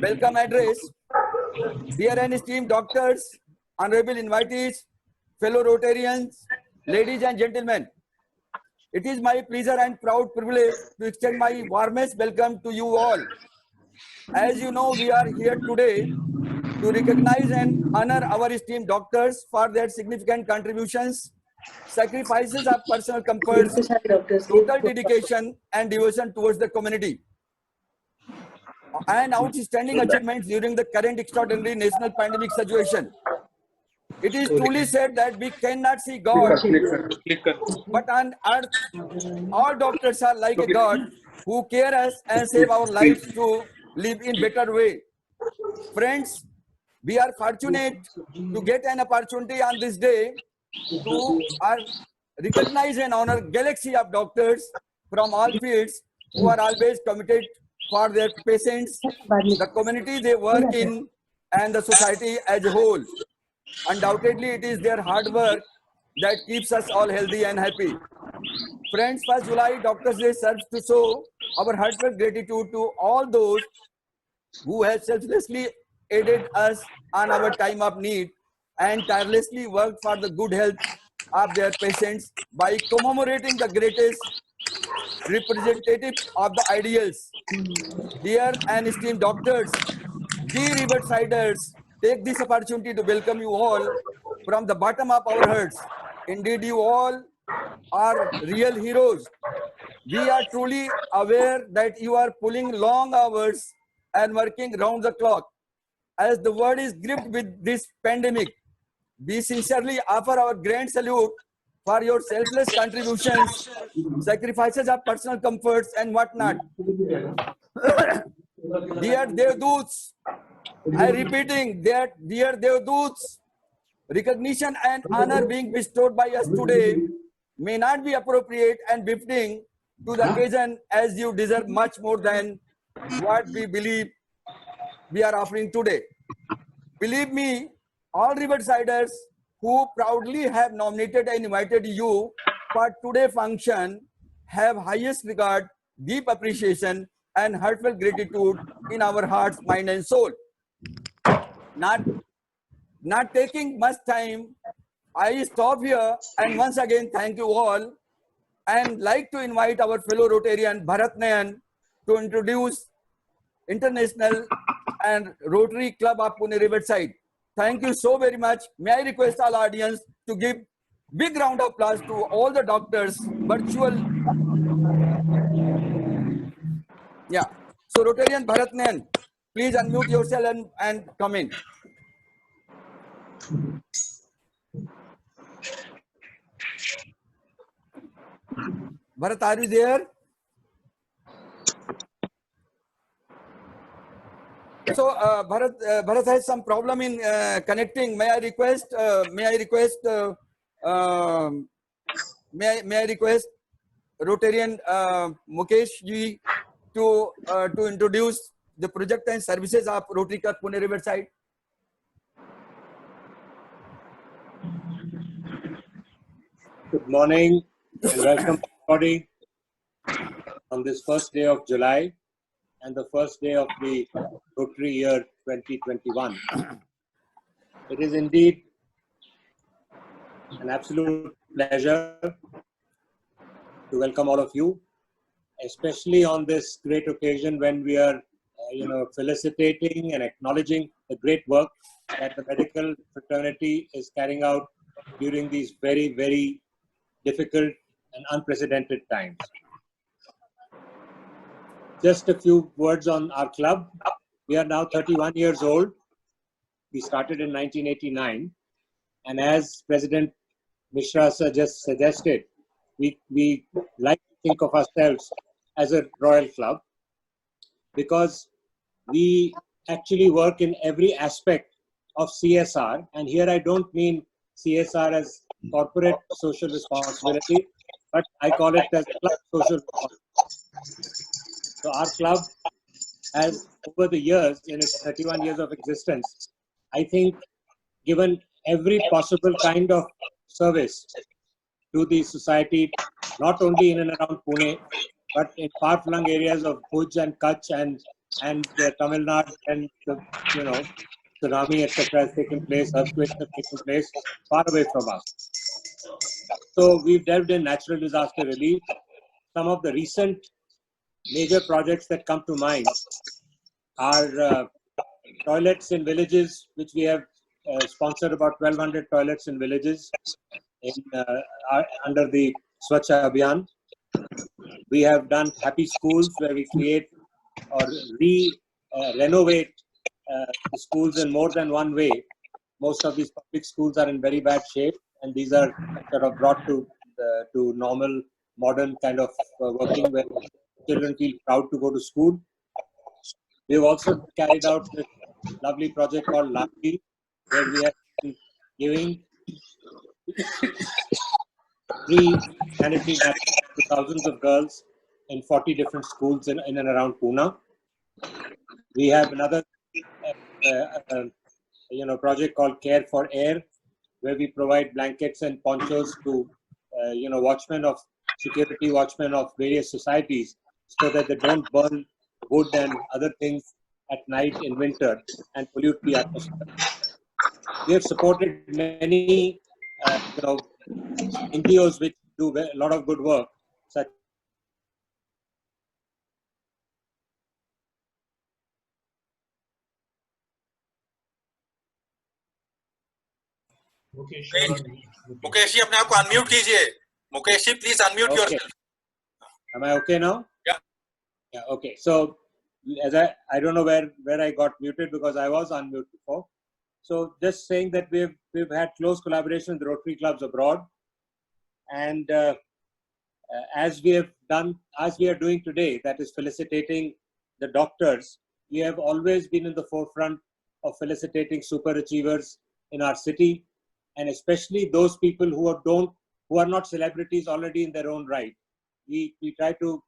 welcome address. Dear and esteemed doctors, honorable invitees, fellow Rotarians, ladies and gentlemen, it is my pleasure and proud privilege to extend my warmest welcome to you all. As you know, we are here today to recognize and honor our esteemed doctors for their significant contributions, sacrifices of personal comforts, total dedication and devotion towards the community, and outstanding achievements during the current extraordinary national pandemic situation. It is truly said that we cannot see God, but on earth, all doctors are like a God who care us and save our lives to live in better way. Friends, we are fortunate to get an opportunity on this day to recognize and honor galaxy of doctors from all fields who are always committed for their patients, the community they work in, and the society as a whole. Undoubtedly, it is their hard work that keeps us all healthy and happy. Friends, 1st July Doctors Day serves to show our heartfelt gratitude to all those who have selflessly aided us on our time of need and tirelessly worked for the good health of their patients by commemorating the greatest representative of the ideals. Dear and esteemed doctors, we Riversiders take this opportunity to welcome you all from the bottom of our hearts. Indeed, you all are real heroes. We are truly aware that you are pulling long hours and working round the clock. As the world is gripped with this pandemic, we sincerely offer our grand salute for your selfless contributions, sacrifices of personal comforts and whatnot. Dear Devdoots, I repeating that, dear Devdoots, recognition and honor being bestowed by us today may not be appropriate and befitting to the occasion, as you deserve much more than what we believe we are offering today. Believe me, all Riversiders who proudly have nominated and invited you for today's function have highest regard, deep appreciation and heartfelt gratitude in our hearts, mind and soul. Not taking much time, I stop here and once again thank you all and like to invite our fellow Rotarian Bharat Nayan to introduce International and Rotary Club of Pune Riverside. Thank you so very much. May I request all audience to give big round of applause to all the doctors, virtual. Yeah. So Rotarian Bharat Nayan, please unmute yourself and come in. Bharat, are you there? So Bharat has some problem in connecting. May I request Rotarian Mukesh ji to introduce the project and services of Rotary Club Pune Riverside. Good morning and welcome everybody on this first day of July and the first day of the Rotary year 2021. It is indeed an absolute pleasure to welcome all of you, especially on this great occasion when we are felicitating and acknowledging the great work that the medical fraternity is carrying out during these very, very difficult and unprecedented times. Just a few words on our club. We are now 31 years old. We started in 1989. And as President Mishra just suggested, we like to think of ourselves as a royal club because we actually work in every aspect of CSR. And here I don't mean CSR as corporate social responsibility, but I call it as club social responsibility. So our club has, over the years, in its 31 years of existence, I think given every possible kind of service to the society, not only in and around Pune, but in far-flung areas of Bhuj and Kutch and and Tamil Nadu, and the, tsunami, etc., has taken place, earthquakes have taken place far away from us. So we've delved in natural disaster relief. Some of the recent major projects that come to mind are toilets in villages, which we have sponsored about 1,200 toilets in villages under the Swachha Abhiyan. We have done happy schools where we create or renovate the schools in more than one way. Most of these public schools are in very bad shape, and these are sort of brought to normal, modern kind of working where children feel proud to go to school. We have also carried out this lovely project called Laki, where we have been giving free sanitary napkins to thousands of girls in 40 different schools in and around Pune. We have another project called Care for Air, where we provide blankets and ponchos to security watchmen of various societies, so that they don't burn wood and other things at night in winter and pollute the atmosphere. We have supported many NGOs which do a lot of good work, such Mukesh ji अपने आप को unmute कीजिए. Mukesh ji please unmute yourself. Am I okay now? Yeah. Yeah. Okay. So, as I don't know where I got muted because I was unmuted before. So, just saying that we've had close collaboration with Rotary clubs abroad, and as we are doing today, that is felicitating the doctors. We have always been in the forefront of felicitating super achievers in our city, and especially those people who are not celebrities already in their own right. We try to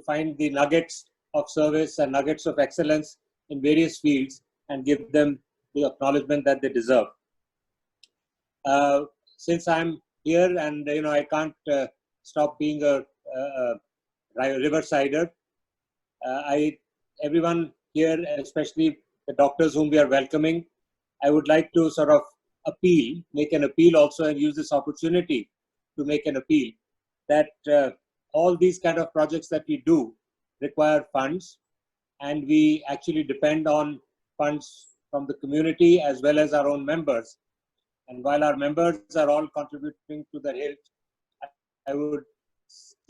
find the nuggets of service and nuggets of excellence in various fields and give them the acknowledgement that they deserve. Since I'm here and I can't stop being a Riversider, everyone here, especially the doctors whom we are welcoming, I would like to sort of make an appeal also, and use this opportunity to make an appeal that all these kind of projects that we do require funds, and we actually depend on funds from the community as well as our own members. And while our members are all contributing to the hilt, I would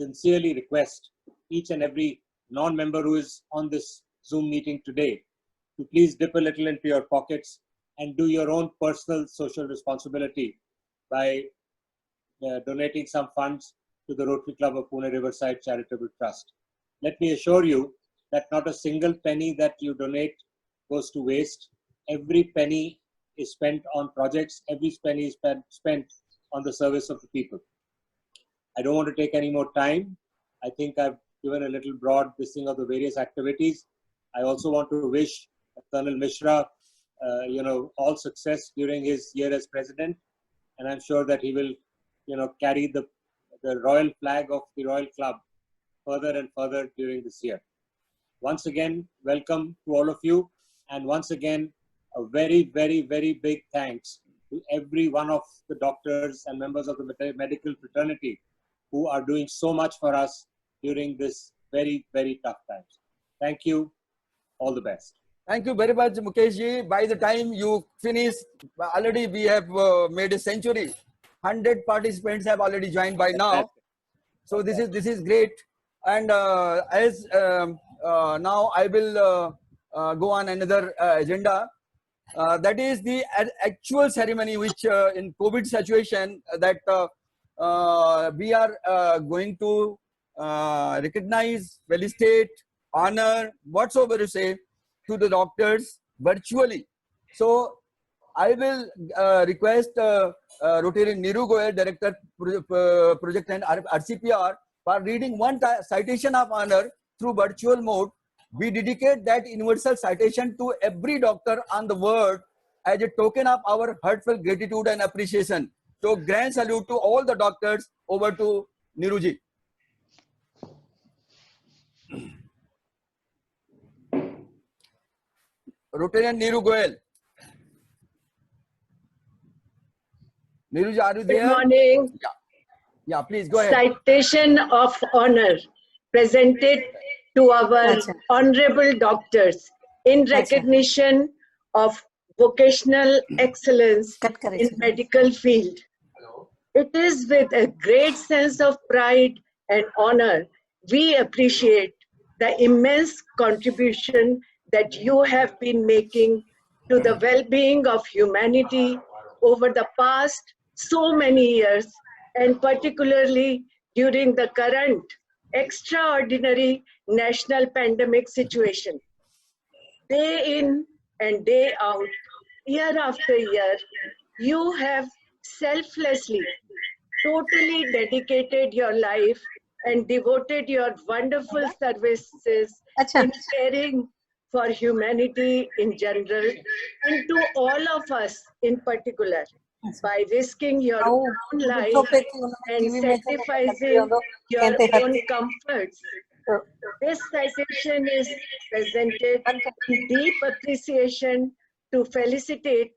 sincerely request each and every non-member who is on this Zoom meeting today to please dip a little into your pockets and do your own personal social responsibility by donating some funds to the Rotary Club of Pune Riverside Charitable Trust. Let me assure you that not a single penny that you donate goes to waste. Every penny is spent on projects. Every penny is spent on the service of the people. I don't want to take any more time. I think I've given a little broad listing of the various activities. I also want to wish Colonel Mishra, all success during his year as president, and I'm sure that he will, carry the royal flag of the Royal Club further and further during this year. Once again, welcome to all of you, and once again, a very, very, very big thanks to every one of the doctors and members of the medical fraternity who are doing so much for us during this very, very tough times. Thank you. All the best. Thank you very much, Mukesh ji. By the time you finish, already we have made a century. 100 participants have already joined by now. So this is great. And as now I will go on another agenda. That is the actual ceremony which in COVID situation that we are going to recognize, felicitate, honor, whatsoever you say, to the doctors virtually. So I will request Rotary Niru Goyal, Director Project and RCPR, for reading one citation of honor through virtual mode. We dedicate that universal citation to every doctor on the world as a token of our heartfelt gratitude and appreciation. So grand salute to all the doctors. Over to Niruji. Rotarian Neeru Goel. Neeru, are you Good there? morning. Yeah. Yeah, please go ahead. Citation of honor presented to our honorable doctors in recognition of vocational excellence in medical field. It is with a great sense of pride and honor we appreciate the immense contribution that you have been making to the well-being of humanity over the past so many years, and particularly during the current extraordinary national pandemic situation. Day in and day out, year after year, you have selflessly, totally dedicated your life and devoted your wonderful services in caring for humanity in general and to all of us in particular by risking your own life and sacrificing your own comforts. This citation is presented in deep appreciation to felicitate,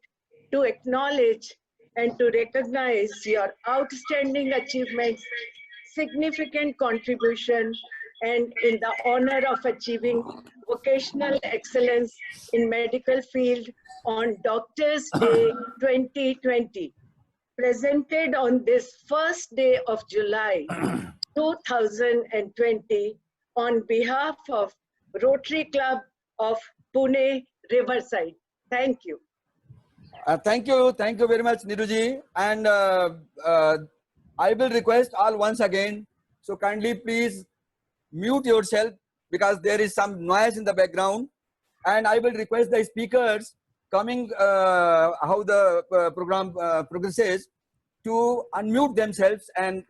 to acknowledge, and to recognize your outstanding achievements, significant contribution, and in the honor of achieving vocational excellence in medical field on Doctors' Day 2020, presented on this first day of July 2020 on behalf of Rotary Club of Pune Riverside. Thank you. Thank you very much, Niruji. And I will request all once again, so kindly please mute yourself because there is some noise in the background. And I will request the speakers coming how the program progresses to unmute themselves and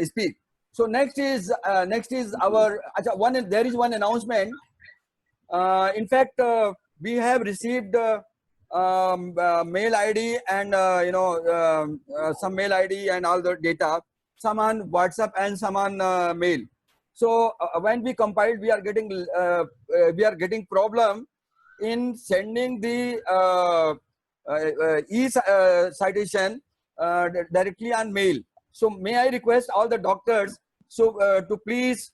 speak. So next is our there is one announcement. In fact, we have received mail ID and some mail ID and all the data, some on WhatsApp and some on mail. So when we compiled, we are getting problem in sending the citation directly on mail. So may I request all the doctors to please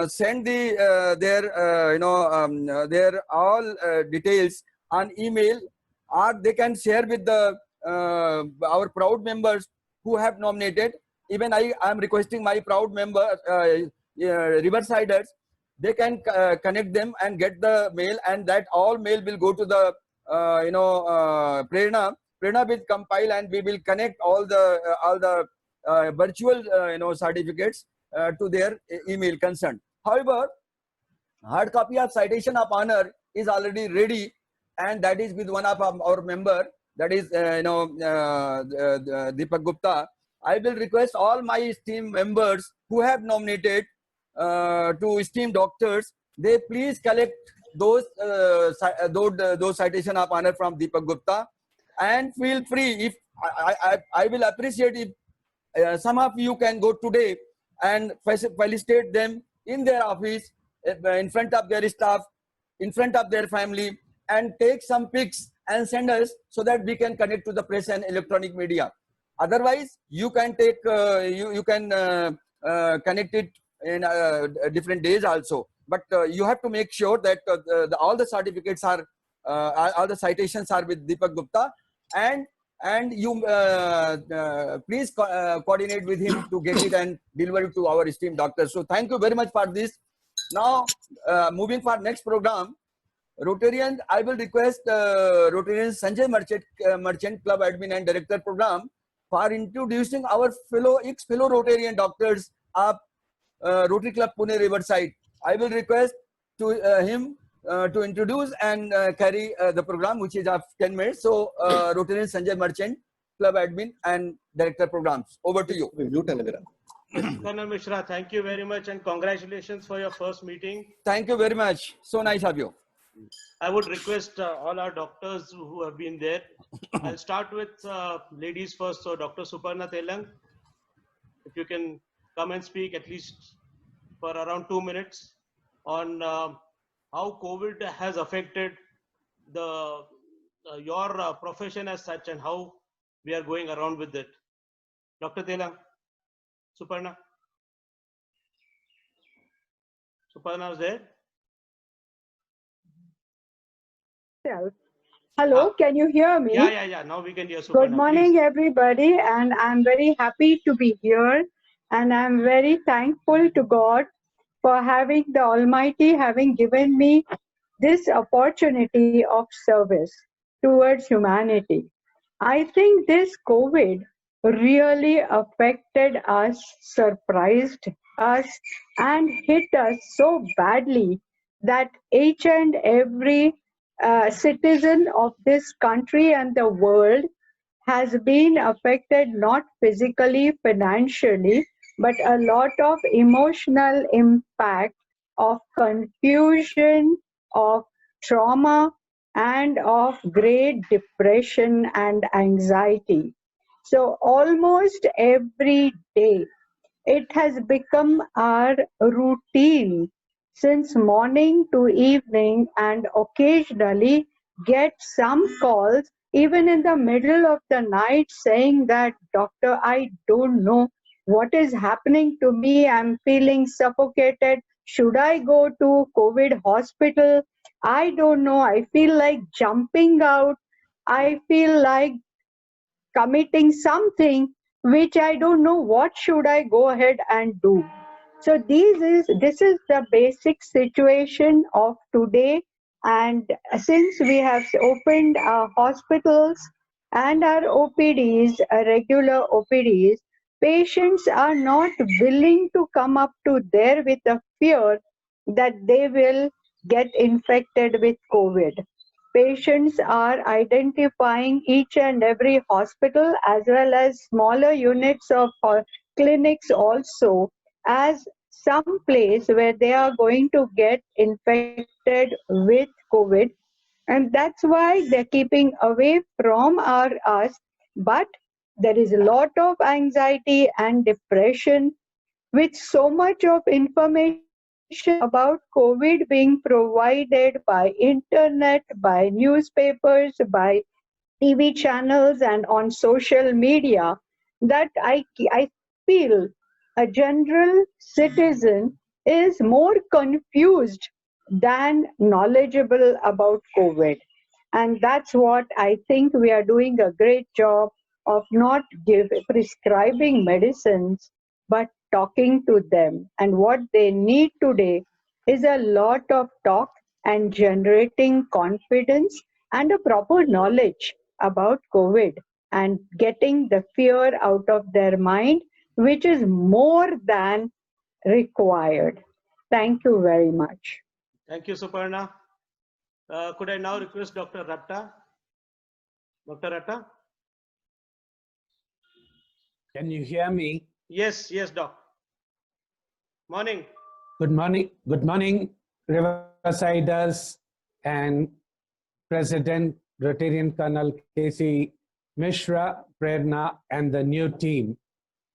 send their all details on email, or they can share with the our proud members who have nominated. Even I am requesting my proud member Riversiders, they can connect them and get the mail, and that all mail will go to the Prerna. Prerna will compile and we will connect all the virtual certificates to their email concerned. However, hard copy of citation of honor is already ready, and that is with one of our member, that is Deepak Gupta. I will request all my esteemed members who have nominated to esteemed doctors, they please collect those citation of honor from Deepak Gupta, and feel free, if I will appreciate if some of you can go today and felicitate them in their office, in front of their staff, in front of their family, and take some pics and send us so that we can connect to the press and electronic media. Otherwise, you can take you can connect it in different days also. But you have to make sure that all the certificates are all the citations are with Deepak Gupta, and you please coordinate with him to get it and deliver it to our esteemed doctors. So thank you very much for this. Now moving for next program, Rotarian, I will request Rotarian Sanjay Merchant Club Admin and Director Program for introducing our ex-fellow Rotarian doctors of Rotary Club Pune Riverside. I will request to him to introduce and carry the program, which is of 10 minutes. So Rotarian Sanjay Merchant Club Admin and Director Programs. Over to you. Colonel Mishra, thank you very much and congratulations for your first meeting. Thank you very much. So nice of you. I would request all our doctors who have been there. I'll start with ladies first. So Dr. Suparna Telang, if you can come and speak at least for around 2 minutes on how COVID has affected the your profession as such and how we are going around with it. Dr. Telang, Suparna. Suparna is there? Hello, can you hear me? Yeah. Now we can hear Suparna. Good morning, Please. everybody, and I'm very happy to be here, and I'm very thankful to God for having the Almighty having given me this opportunity of service towards humanity. I think this COVID really affected us, surprised us, and hit us so badly that each and every citizen of this country and the world has been affected, not physically, financially, but a lot of emotional impact of confusion, of trauma, and of great depression and anxiety. So almost every day, it has become our routine since morning to evening, and occasionally get some calls even in the middle of the night saying that, "Doctor, I don't know what is happening to me. I'm feeling suffocated. Should I go to COVID hospital? I don't know. I feel like jumping out. I feel like committing something which I don't know what should I go ahead and do." So this is the basic situation of today. And since we have opened our hospitals and our OPDs, regular OPDs, patients are not willing to come up to there with a fear that they will get infected with COVID. Patients are identifying each and every hospital as well as smaller units of clinics also as some place where they are going to get infected with COVID, and that's why they're keeping away from us. But there is a lot of anxiety and depression with so much of information about COVID being provided by internet, by newspapers, by TV channels, and on social media, that I feel a general citizen is more confused than knowledgeable about COVID. And that's what I think we are doing a great job of not prescribing medicines, but talking to them. And what they need today is a lot of talk and generating confidence and a proper knowledge about COVID and getting the fear out of their mind, which is more than required. Thank you very much. Thank you, Suparna. Could I now request Dr. Ratta? Dr. Ratta? Can you hear me? Yes, Doc. Morning. Good morning, Riversiders and President Rotarian Colonel K.C. Mishra, Prerna, and the new team.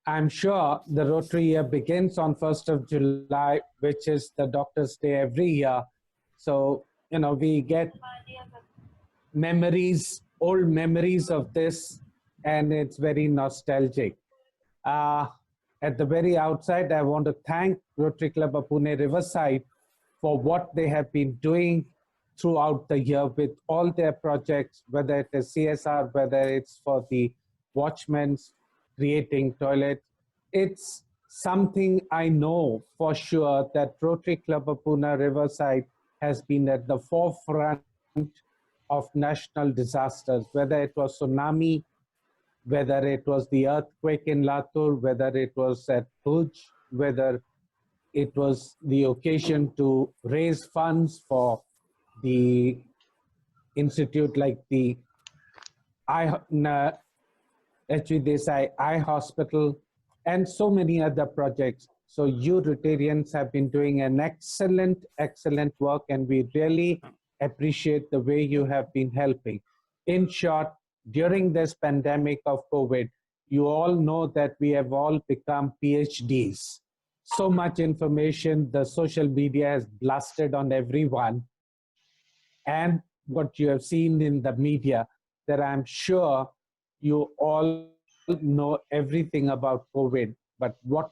I'm sure the Rotary year begins on 1st of July, which is the Doctor's Day every year. So, we get old memories of this, and it's very nostalgic. At the very outside, I want to thank Rotary Club of Pune Riverside for what they have been doing throughout the year with all their projects, whether it is CSR, whether it's for the watchmen creating toilets. It's something I know for sure that Rotary Club of Pune Riverside has been at the forefront of national disasters, whether it was tsunami, whether it was the earthquake in Latur, whether it was at Bhuj, whether it was the occasion to raise funds for the institute like the H.V. Desai Eye Hospital, and so many other projects. So you Rotarians have been doing an excellent work, and we really appreciate the way you have been helping. In short, during this pandemic of COVID, you all know that we have all become PhDs. So much information, the social media has blasted on everyone. And what you have seen in the media, that I'm sure you all know everything about COVID. But what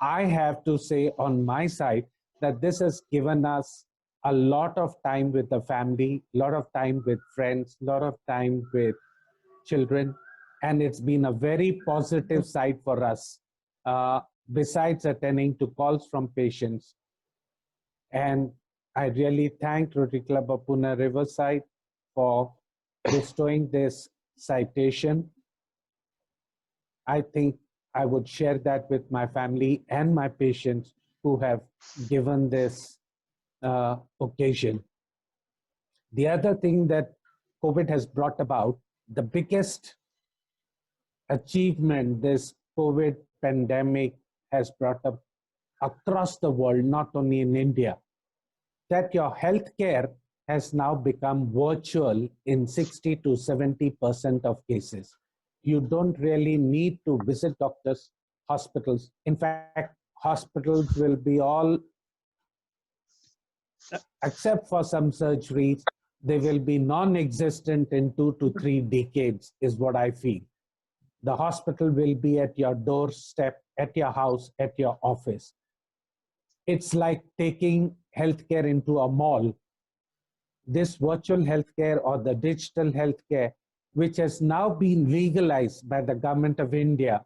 I have to say on my side, that this has given us a lot of time with the family, a lot of time with friends, a lot of time with children, and it's been a very positive side for us, besides attending to calls from patients. And I really thank Rotary Club of Pune Riverside for bestowing this citation. I think I would share that with my family and my patients who have given this occasion. The other thing that COVID has brought about, the biggest achievement this COVID pandemic has brought up across the world, not only in India, that your healthcare has now become virtual in 60 to 70% of cases. You don't really need to visit doctors, hospitals. In fact, hospitals will be all, except for some surgeries, they will be non-existent in 2 to 3 decades, is what I feel. The hospital will be at your doorstep, at your house, at your office. It's like taking healthcare into a mall. This virtual healthcare or the digital healthcare, which has now been legalized by the government of India,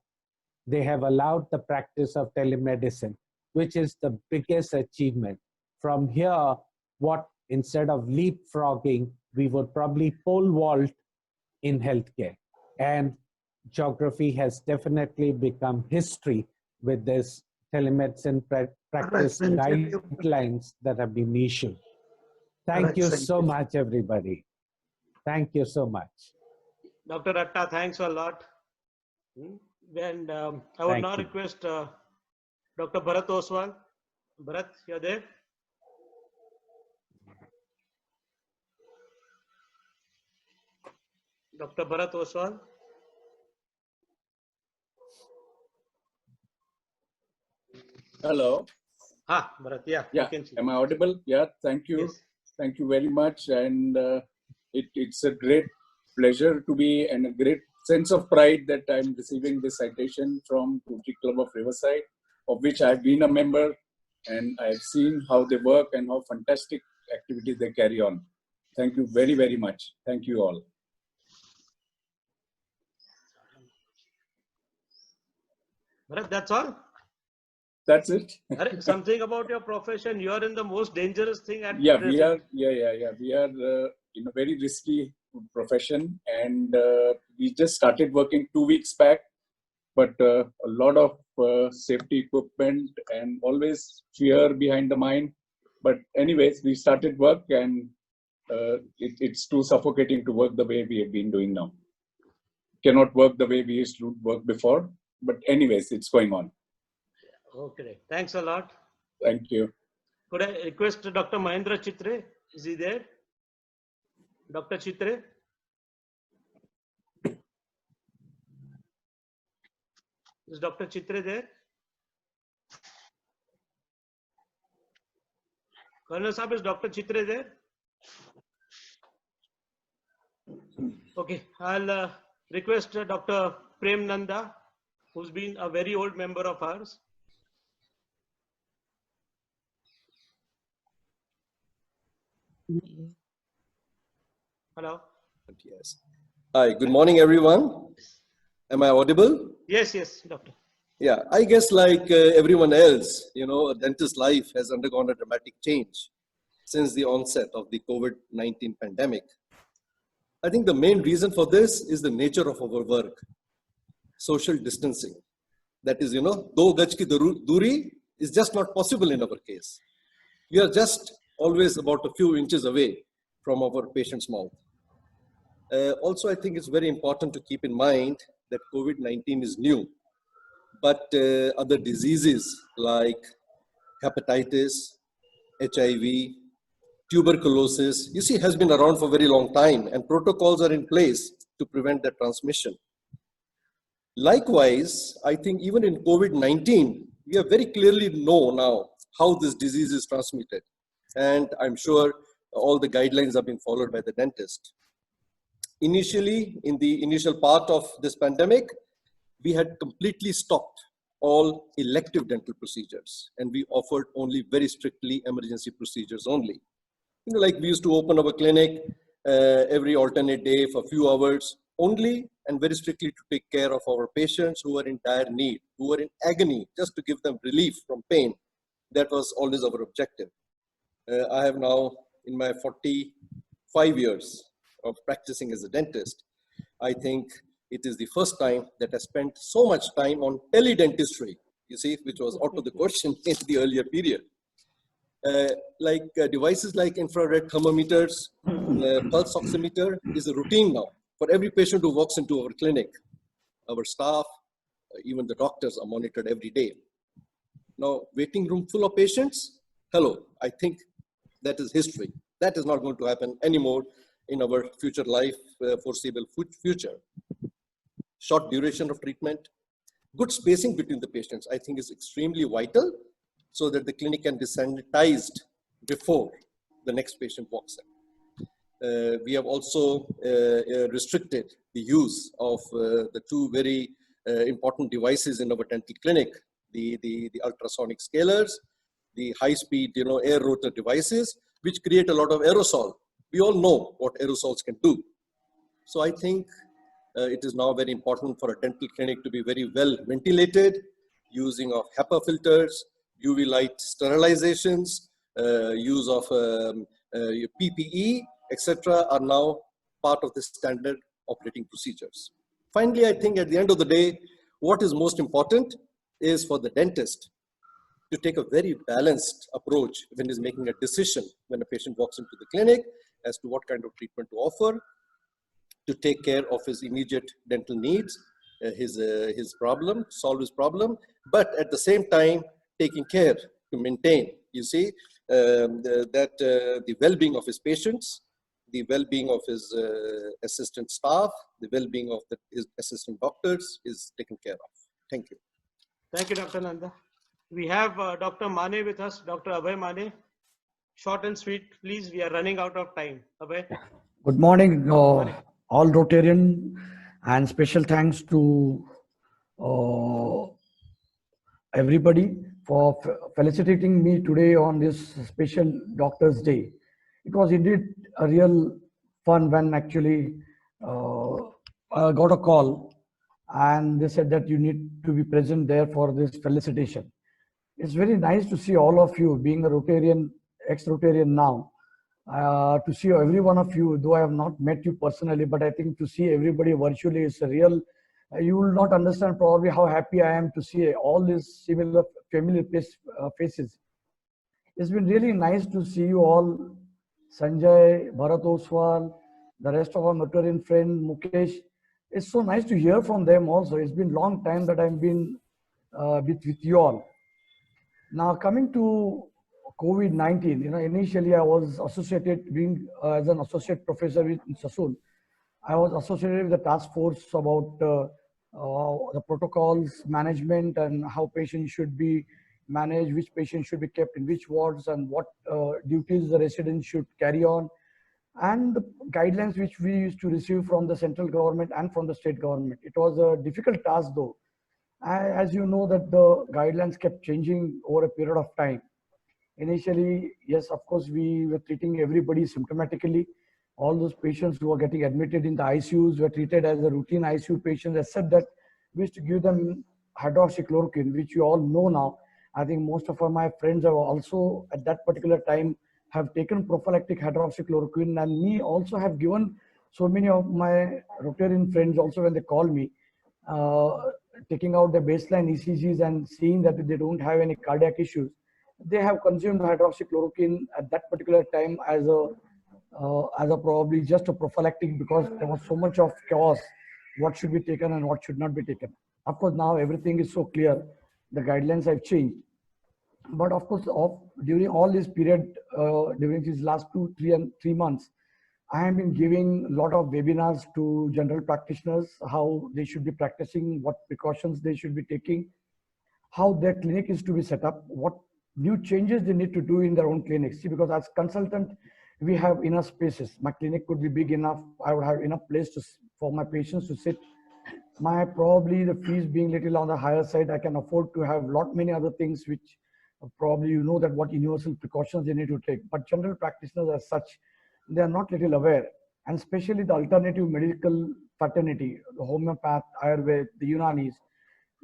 they have allowed the practice of telemedicine, which is the biggest achievement. From here, what instead of leapfrogging, we would probably pole vault in healthcare. And geography has definitely become history with this telemedicine practice guidelines that have been issued. Thank you so much, everybody. Thank you so much. Dr. Atta, thanks a lot. And I would now request Dr. Bharat Oswal. Bharat, you're there? Dr. Bharat Oswal. Hello. Bharat, yeah. Yeah, am I audible? Yeah, thank you. Yes. Thank you very much. And it's a great pleasure to be, and a great sense of pride that I'm receiving this citation from Rotary Club of Riverside, of which I've been a member, and I've seen how they work and how fantastic activities they carry on. Thank you very, very much. Thank you all. Bharat, that's all? That's it. Something about your profession. You are in the most dangerous thing at Yeah, present. we are in a very risky profession, and we just started working 2 weeks back, but a lot of safety equipment and always fear behind the mind. But anyways, we started work, and it's too suffocating to work the way we have been doing now. Cannot work the way we used to work before, but anyways, it's going on. Okay, thanks a lot. Thank you. Could I request Dr. Mahendra Chitre? Is he there? Dr. Chitre? Is Dr. Chitre there? Colonel Saab, is Dr. Chitre there? Okay, I'll request Dr. Prem Nanda, who's been a very old member of ours. Hello. Yes. Hi, good morning, everyone. Am I audible? Yes, yes, doctor. Yeah, I guess like everyone else, a dentist's life has undergone a dramatic change since the onset of the COVID-19 pandemic. I think the main reason for this is the nature of our work, social distancing. That is, 2 gaj ki duri is just not possible in our case. We are just always about a few inches away from our patient's mouth. Also, I think it's very important to keep in mind that COVID-19 is new, but other diseases like hepatitis, HIV, tuberculosis, you see, has been around for a very long time, and protocols are in place to prevent the transmission. Likewise, I think even in COVID-19, we very clearly know now how this disease is transmitted. And I'm sure all the guidelines are being followed by the dentist. Initially, in the initial part of this pandemic, we had completely stopped all elective dental procedures, and we offered only very strictly emergency procedures only. You know, like we used to open our clinic every alternate day for a few hours only, and very strictly to take care of our patients who are in dire need, who are in agony, just to give them relief from pain. That was always our objective. I have now, in my 45 years of practicing as a dentist, I think it is the first time that I spent so much time on teledentistry, you see, which was out of the question in the earlier period. Devices like infrared thermometers, pulse oximeter is a routine now for every patient who walks into our clinic. Our staff, even the doctors, are monitored every day. Now, waiting room full of patients, hello, I think that is history. That is not going to happen anymore in our future life, foreseeable future. Short duration of treatment, good spacing between the patients, I think is extremely vital, so that the clinic can be sanitized before the next patient walks in. We have also restricted the use of the two very important devices in our dental clinic, the ultrasonic scalers, the high-speed air rotor devices, which create a lot of aerosol. We all know what aerosols can do. So I think it is now very important for a dental clinic to be very well ventilated, using of HEPA filters, UV light sterilizations, use of PPE, etc. are now part of the standard operating procedures. Finally, I think at the end of the day, what is most important is for the dentist to take a very balanced approach when he's making a decision when a patient walks into the clinic as to what kind of treatment to offer, to take care of his immediate dental needs, his problem, solve his problem, but at the same time, taking care to maintain, you see, the well-being of his patients, the well-being of his assistant staff, the well-being of his assistant doctors is taken care of. Thank you. Thank you, Dr. Nanda. We have Dr. Mane with us, Dr. Abhay Mane. Short and sweet, please. We are running out of time. Abhay. Good morning, all Rotarian, and special thanks to everybody for felicitating me today on this special Doctor's Day. It was indeed a real fun when actually I got a call and they said that you need to be present there for this felicitation. It's very nice to see all of you, being a Rotarian, ex-Rotarian now, to see every one of you, though I have not met you personally, but I think to see everybody virtually is a real, you will not understand probably how happy I am to see all these similar familiar faces. It's been really nice to see you all, Sanjay, Bharat Oswal, the rest of our Rotarian friend, Mukesh. It's so nice to hear from them also. It's been a long time that I've been with you all. Now coming to COVID-19, initially I was associated being as an associate professor in Sasul. I was associated with the task force about the protocols, management, and how patients should be managed, which patients should be kept in which wards, and what duties the residents should carry on, and the guidelines which we used to receive from the central government and from the state government. It was a difficult task though. As you know that the guidelines kept changing over a period of time. Initially, yes, of course, we were treating everybody symptomatically. All those patients who were getting admitted in the ICUs were treated as a routine ICU patients, except that we used to give them hydroxychloroquine, which you all know now. I think most of my friends have also at that particular time have taken prophylactic hydroxychloroquine, and me also have given so many of my Rotarian friends also when they call me, taking out the baseline ECGs and seeing that they don't have any cardiac issues. They have consumed hydroxychloroquine at that particular time as a probably just a prophylactic, because there was so much of chaos, what should be taken and what should not be taken. Of course, now everything is so clear, the guidelines have changed. But of course, during all this period, during these last 3 months, I have been giving a lot of webinars to general practitioners, how they should be practicing, what precautions they should be taking, how their clinic is to be set up, what new changes they need to do in their own clinics. See, because as consultant, we have enough spaces. My clinic could be big enough. I would have enough place for my patients to sit. My probably the fees being little on the higher side, I can afford to have lot many other things which probably you know that what universal precautions they need to take. But general practitioners as such, they are not little aware, and especially the alternative medical fraternity, the homeopath, Ayurveda, the Unanis,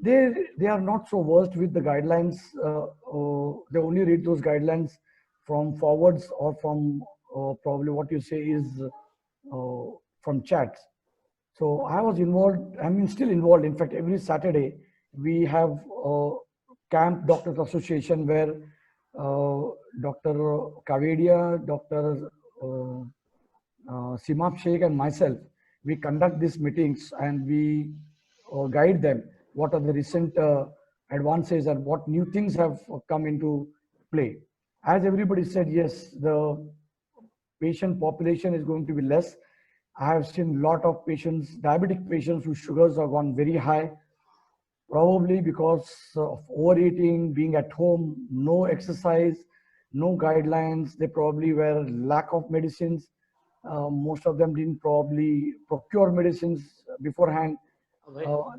they are not so versed with the guidelines. They only read those guidelines from forwards or from probably what you say is from chats. So I was involved, I mean still involved. In fact, every Saturday we have Camp Doctors Association where Dr. Kavedia, Dr. Simap Sheikh and myself, we conduct these meetings and we guide them what are the recent advances and what new things have come into play. As everybody said, yes, the patient population is going to be less. I have seen a lot of patients, diabetic patients whose sugars have gone very high, probably because of overeating, being at home, no exercise, no guidelines. They probably were lack of medicines. Most of them didn't probably procure medicines beforehand.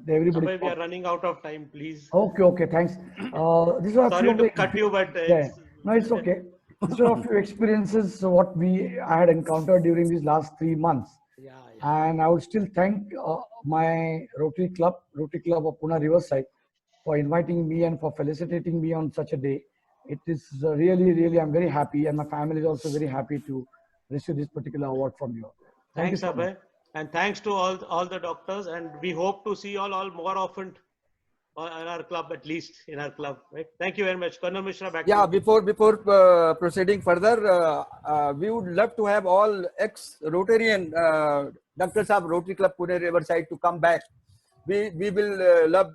Everybody. We are running out of time, please. Okay, thanks. These are a few Sorry of to the, cut you, but yeah, no, it's okay. These are a few experiences what I had encountered during these last 3 months. And I would still thank my Rotary Club of Pune Riverside for inviting me and for felicitating me on such a day. It is really, I'm very happy, and my family is also very happy to receive this particular award from you. Thanks, you so Abhay. much. And thanks to all the doctors, and we hope to see all more often in our club, at least in our club. Right? Thank you very much. Colonel Mishra, back to you. Before proceeding further, we would love to have all ex-Rotarian doctors of Rotary Club Pune Riverside to come back. We will love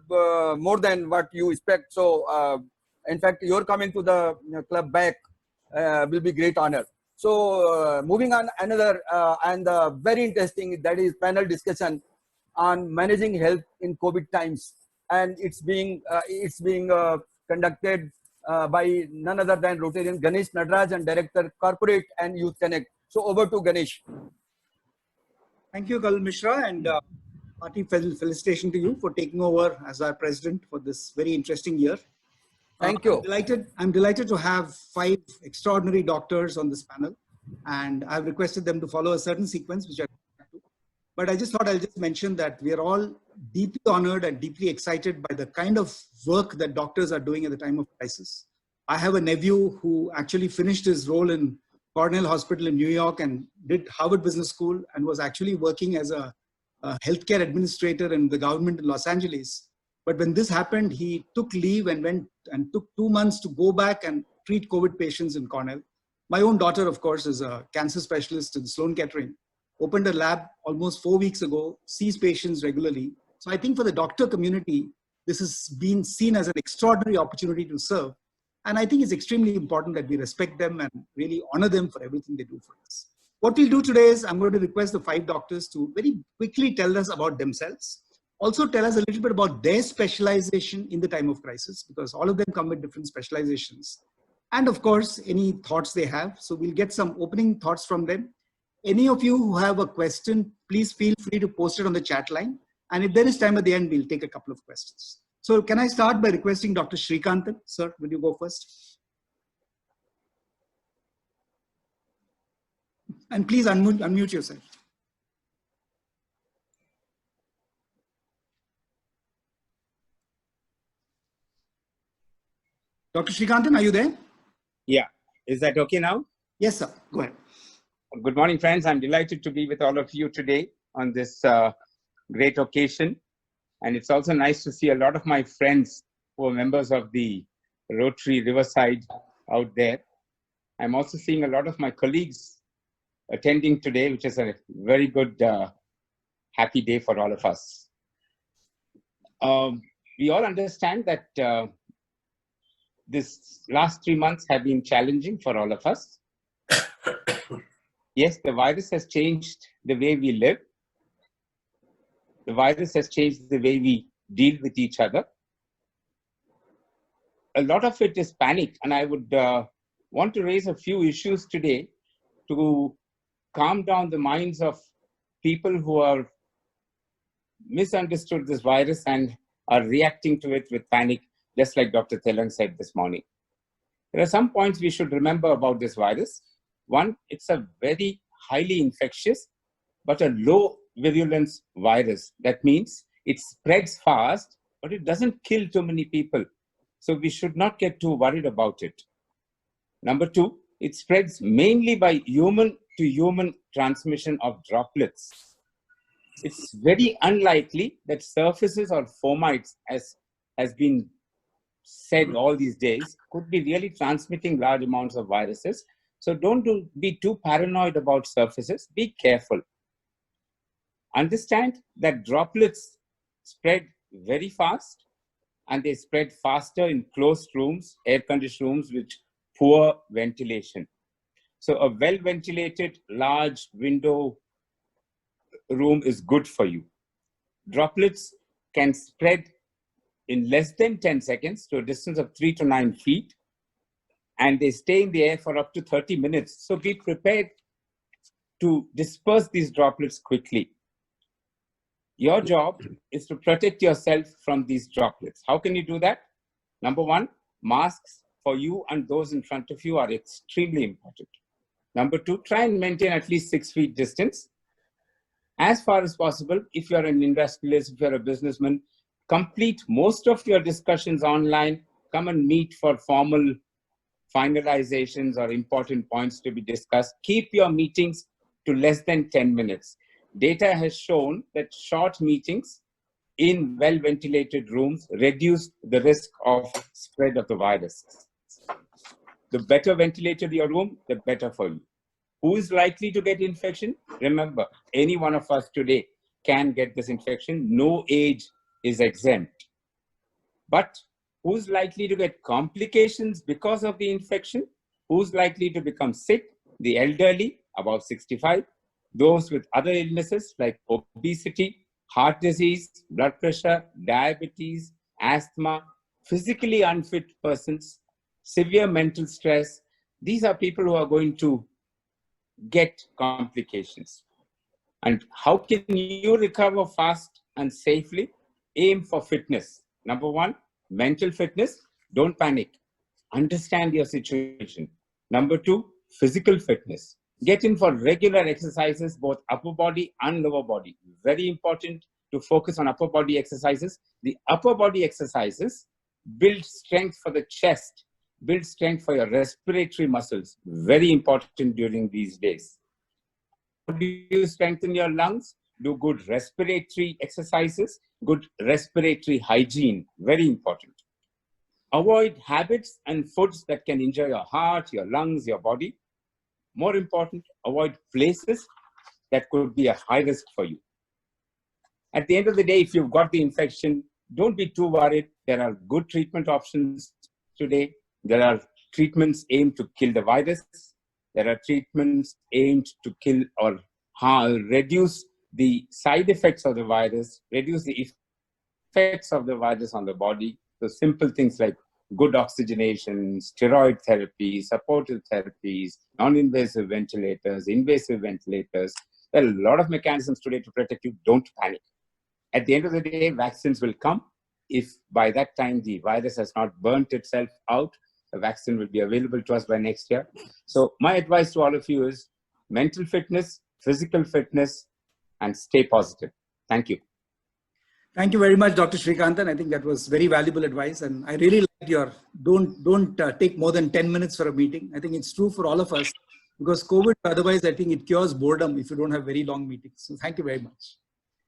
more than what you expect. So, in fact, your coming to the club back will be great honor. So, moving on another and very interesting, that is panel discussion on managing health in COVID times, and it's being conducted by none other than Rotarian Ganesh Nadraj and Director Corporate and Youth Connect. So over to Ganesh. Thank you, Colonel Mishra, and hearty felicitation to you for taking over as our president for this very interesting year. Thank you. I'm delighted to have 5 extraordinary doctors on this panel, and I've requested them to follow a certain sequence, which I do. But I just thought I'll just mention that we are all deeply honored and deeply excited by the kind of work that doctors are doing at the time of crisis. I have a nephew who actually finished his role in Cornell Hospital in New York and did Harvard Business School and was actually working as a healthcare administrator in the government in Los Angeles. But when this happened, he took leave and went and took 2 months to go back and treat COVID patients in Cornell. My own daughter, of course, is a cancer specialist in Sloan Kettering, opened a lab almost 4 weeks ago, sees patients regularly. So I think for the doctor community, this has been seen as an extraordinary opportunity to serve. And I think it's extremely important that we respect them and really honor them for everything they do for us. What we'll do today is I'm going to request the 5 doctors to very quickly tell us about themselves. Also tell us a little bit about their specialization in the time of crisis, because all of them come with different specializations. And of course, any thoughts they have. So we'll get some opening thoughts from them. Any of you who have a question, please feel free to post it on the chat line. And if there is time at the end, we'll take a couple of questions. So can I start by requesting Dr. Srikantan? Sir, will you go first? And please unmute yourself. Dr. Srikantan, are you there? Yeah. Is that okay now? Yes, sir. Go ahead. Good morning, friends. I'm delighted to be with all of you today on this great occasion. And it's also nice to see a lot of my friends who are members of the Rotary Riverside out there. I'm also seeing a lot of my colleagues attending today, which is a very good, happy day for all of us. We all understand that this last 3 months have been challenging for all of us. Yes, the virus has changed the way we live. The virus has changed the way we deal with each other. A lot of it is panic, and I would want to raise a few issues today to calm down the minds of people who are misunderstood this virus and are reacting to it with panic, just like Dr. Telang said this morning. There are some points we should remember about this virus. One, it's a very highly infectious, but a low virulence virus. That means it spreads fast, but it doesn't kill too many people. So we should not get too worried about it. Number two, it spreads mainly by human to human transmission of droplets. It's very unlikely that surfaces or fomites, as has been said all these days, could be really transmitting large amounts of viruses. So don't be too paranoid about surfaces. Be careful. Understand that droplets spread very fast, and they spread faster in closed rooms, air-conditioned rooms with poor ventilation. So a well-ventilated, large window room is good for you. Droplets can spread in less than 10 seconds to a distance of 3 to 9 feet, and they stay in the air for up to 30 minutes. So be prepared to disperse these droplets quickly. Your job is to protect yourself from these droplets. How can you do that? Number one, masks for you and those in front of you are extremely important. Number two, try and maintain at least 6 feet distance. As far as possible, if you're an industrialist, if you're a businessman, complete most of your discussions online. Come and meet for formal finalizations or important points to be discussed. Keep your meetings to less than 10 minutes. Data has shown that short meetings in well-ventilated rooms reduce the risk of spread of the virus. The better ventilated your room, the better for you. Who is likely to get infection? Remember, any one of us today can get this infection. No age is exempt. But who's likely to get complications because of the infection? Who's likely to become sick? The elderly, about 65. Those with other illnesses like obesity, heart disease, blood pressure, diabetes, asthma, physically unfit persons, severe mental stress. These are people who are going to get complications. And how can you recover fast and safely? Aim for fitness. Number one, mental fitness. Don't panic. Understand your situation. Number two, physical fitness. Get in for regular exercises, both upper body and lower body. Very important to focus on upper body exercises. The upper body exercises build strength for the chest, build strength for your respiratory muscles. Very important during these days. How do you strengthen your lungs? Do good respiratory exercises, good respiratory hygiene. Very important. Avoid habits and foods that can injure your heart, your lungs, your body. More important, avoid places that could be a high risk for you. At the end of the day, if you've got the infection, don't be too worried. There are good treatment options today. There are treatments aimed to kill the virus. There are treatments aimed to kill or reduce the side effects of the virus, reduce the effects of the virus on the body. So simple things like good oxygenation, steroid therapy, supportive therapies, non-invasive ventilators, invasive ventilators. There are a lot of mechanisms today to protect you. Don't panic. At the end of the day, vaccines will come. If by that time the virus has not burnt itself out, the vaccine will be available to us by next year. So my advice to all of you is mental fitness, physical fitness, and stay positive. Thank you. Thank you very much, Dr. Srikanthan. I think that was very valuable advice. And I really like your don't take more than 10 minutes for a meeting. I think it's true for all of us because COVID, otherwise, I think it cures boredom if you don't have very long meetings. So thank you very much.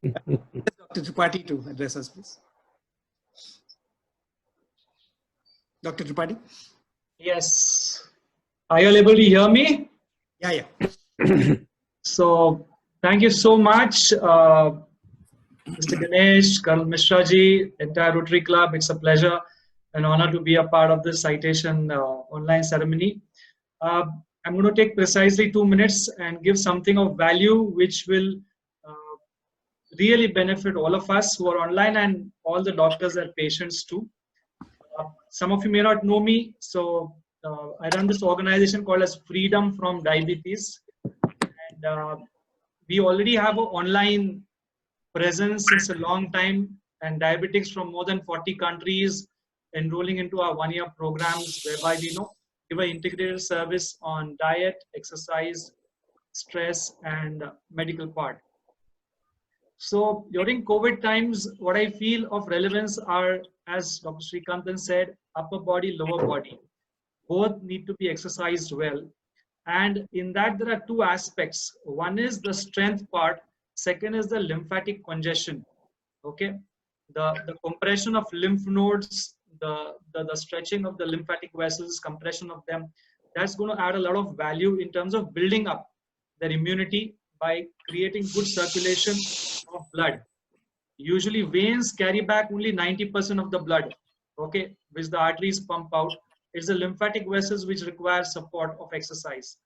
Dr. Tripathi to address us, please. Dr. Tripathi? Yes. Are you able to hear me? Yeah. So thank you so much, Mr. Ganesh, Colonel Mishra ji, entire Rotary Club. It's a pleasure and honor to be a part of this citation online ceremony. I'm going to take precisely 2 minutes and give something of value which will really benefit all of us who are online and all the doctors and patients too. Some of you may not know me, so I run this organization called as Freedom from Diabetes. and we already have an online presence since a long time, and diabetics from more than 40 countries enrolling into our one-year programs, whereby we give an integrated service on diet, exercise, stress, and medical part. So during COVID times, what I feel of relevance are, as Dr. Srikantan said, upper body, lower body. Both need to be exercised well. And in that, there are two aspects. One is the strength part. Second is the lymphatic congestion. Okay. The compression of lymph nodes, the stretching of the lymphatic vessels, compression of them, that's going to add a lot of value in terms of building up their immunity by creating good circulation of blood. Usually veins carry back only 90% of the blood, okay, which the arteries pump out. It's the lymphatic vessels which require support of exercise.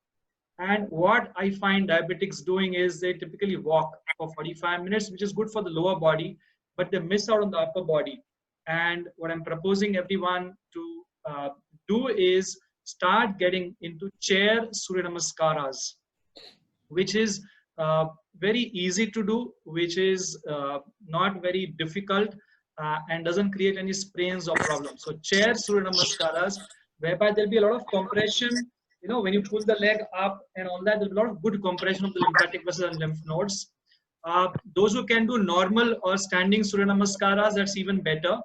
And what I find diabetics doing is they typically walk for 45 minutes, which is good for the lower body, but they miss out on the upper body. And what I'm proposing everyone to do is start getting into chair Surya Namaskaras, which is very easy to do, which is not very difficult and doesn't create any sprains or problems. So chair Surya Namaskaras, whereby there'll be a lot of compression. You know, when you pull the leg up and all that, there's a lot of good compression of the lymphatic vessels and lymph nodes. Those who can do normal or standing Surya Namaskaras, that's even better.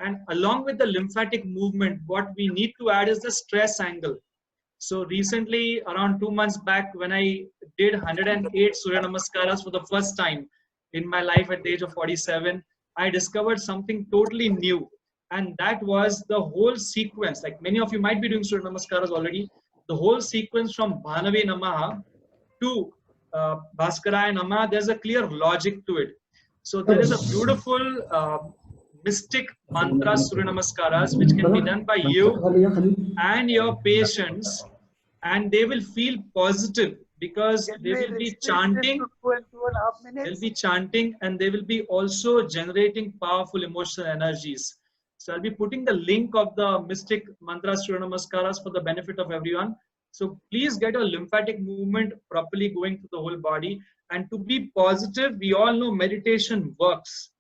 And along with the lymphatic movement, what we need to add is the stress angle. So recently, around 2 months back, when I did 108 Surya Namaskaras for the first time in my life at the age of 47, I discovered something totally new. And that was the whole sequence. Like many of you might be doing Surya Namaskaras already. The whole sequence from Bhanave Namaha to Bhaskaraya Namaha, there's a clear logic to it. So there is a beautiful mystic mantra Surya Namaskaras, which can be done by you and your patients, and they will feel positive because they will be chanting. They'll be chanting, and they will be also generating powerful emotional energies. So I'll be putting the link of the mystic mantra Surya Namaskaras for the benefit of everyone. So please get a lymphatic movement properly going through the whole body. And to be positive, we all know meditation works.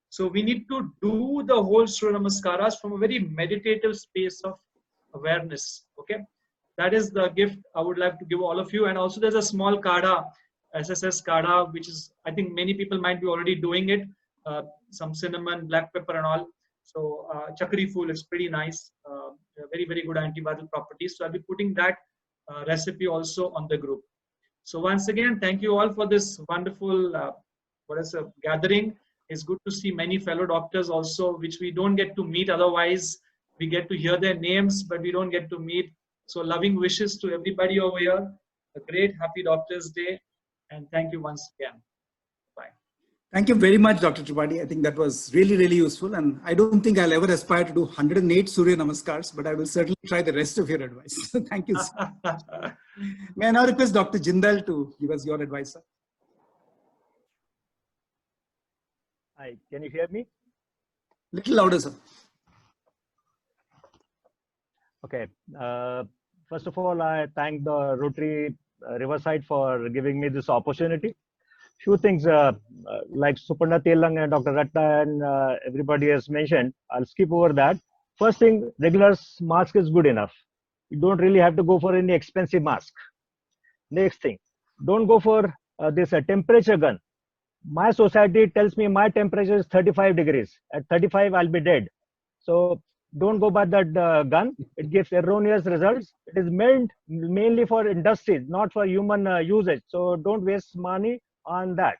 So we need to do the whole Surya Namaskaras from a very meditative space of awareness. Okay, that is the gift I would like to give all of you. And also there's a small kada, SSS kada, which is, I think many people might be already doing it. Some cinnamon, black pepper and all. So chakri fool is pretty nice. Very, very good antiviral properties. So I'll be putting that recipe also on the group. So once again, thank you all for this wonderful gathering. It's good to see many fellow doctors also, which we don't get to meet otherwise. We get to hear their names, but we don't get to meet. So loving wishes to everybody over here. A great happy Doctors Day. And thank you once again. Bye. Thank you very much, Dr. Tripathi. I think that was really, really useful. And I don't think I'll ever aspire to do 108 Surya Namaskars, but I will certainly try the rest of your advice. Thank you. May I now request Dr. Jindal to give us your advice, sir? Hi, can you hear me? Little louder, sir. Okay. First of all, I thank the Rotary Riverside for giving me this opportunity. Few things like Suparna Telang and Dr. Ratta and everybody has mentioned, I'll skip over that. First thing, regular mask is good enough. You don't really have to go for any expensive mask. Next thing, don't go for this temperature gun. My society tells me my temperature is 35 degrees. At 35, I'll be dead. So don't go by that gun. It gives erroneous results. It is meant mainly for industry, not for human usage. So don't waste money on that.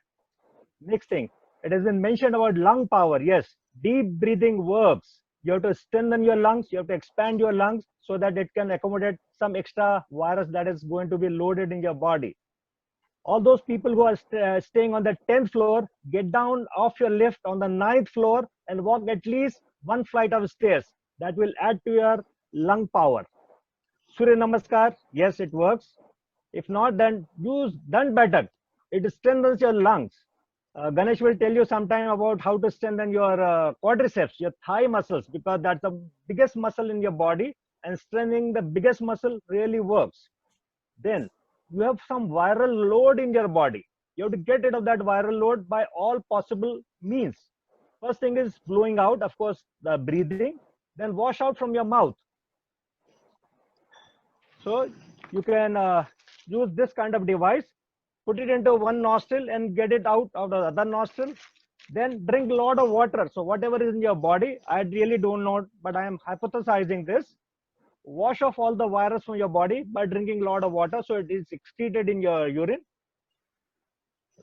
Next thing, it has been mentioned about lung power. Yes, deep breathing works. You have to strengthen your lungs. You have to expand your lungs so that it can accommodate some extra virus that is going to be loaded in your body. All those people who are staying on the 10th floor, get down off your lift on the 9th floor and walk at least one flight of stairs. That will add to your lung power. Surya Namaskar, yes, it works. If not, then use Dant Baitak. It strengthens your lungs. Ganesh will tell you sometime about how to strengthen your quadriceps, your thigh muscles, because that's the biggest muscle in your body, and strengthening the biggest muscle really works. Then you have some viral load in your body. You have to get rid of that viral load by all possible means. First thing is blowing out, of course, the breathing, then wash out from your mouth. So you can use this kind of device, put it into one nostril and get it out of the other nostril. Then drink a lot of water. So whatever is in your body, I really don't know, but I am hypothesizing this. Wash off all the virus from your body by drinking a lot of water, so it is excreted in your urine.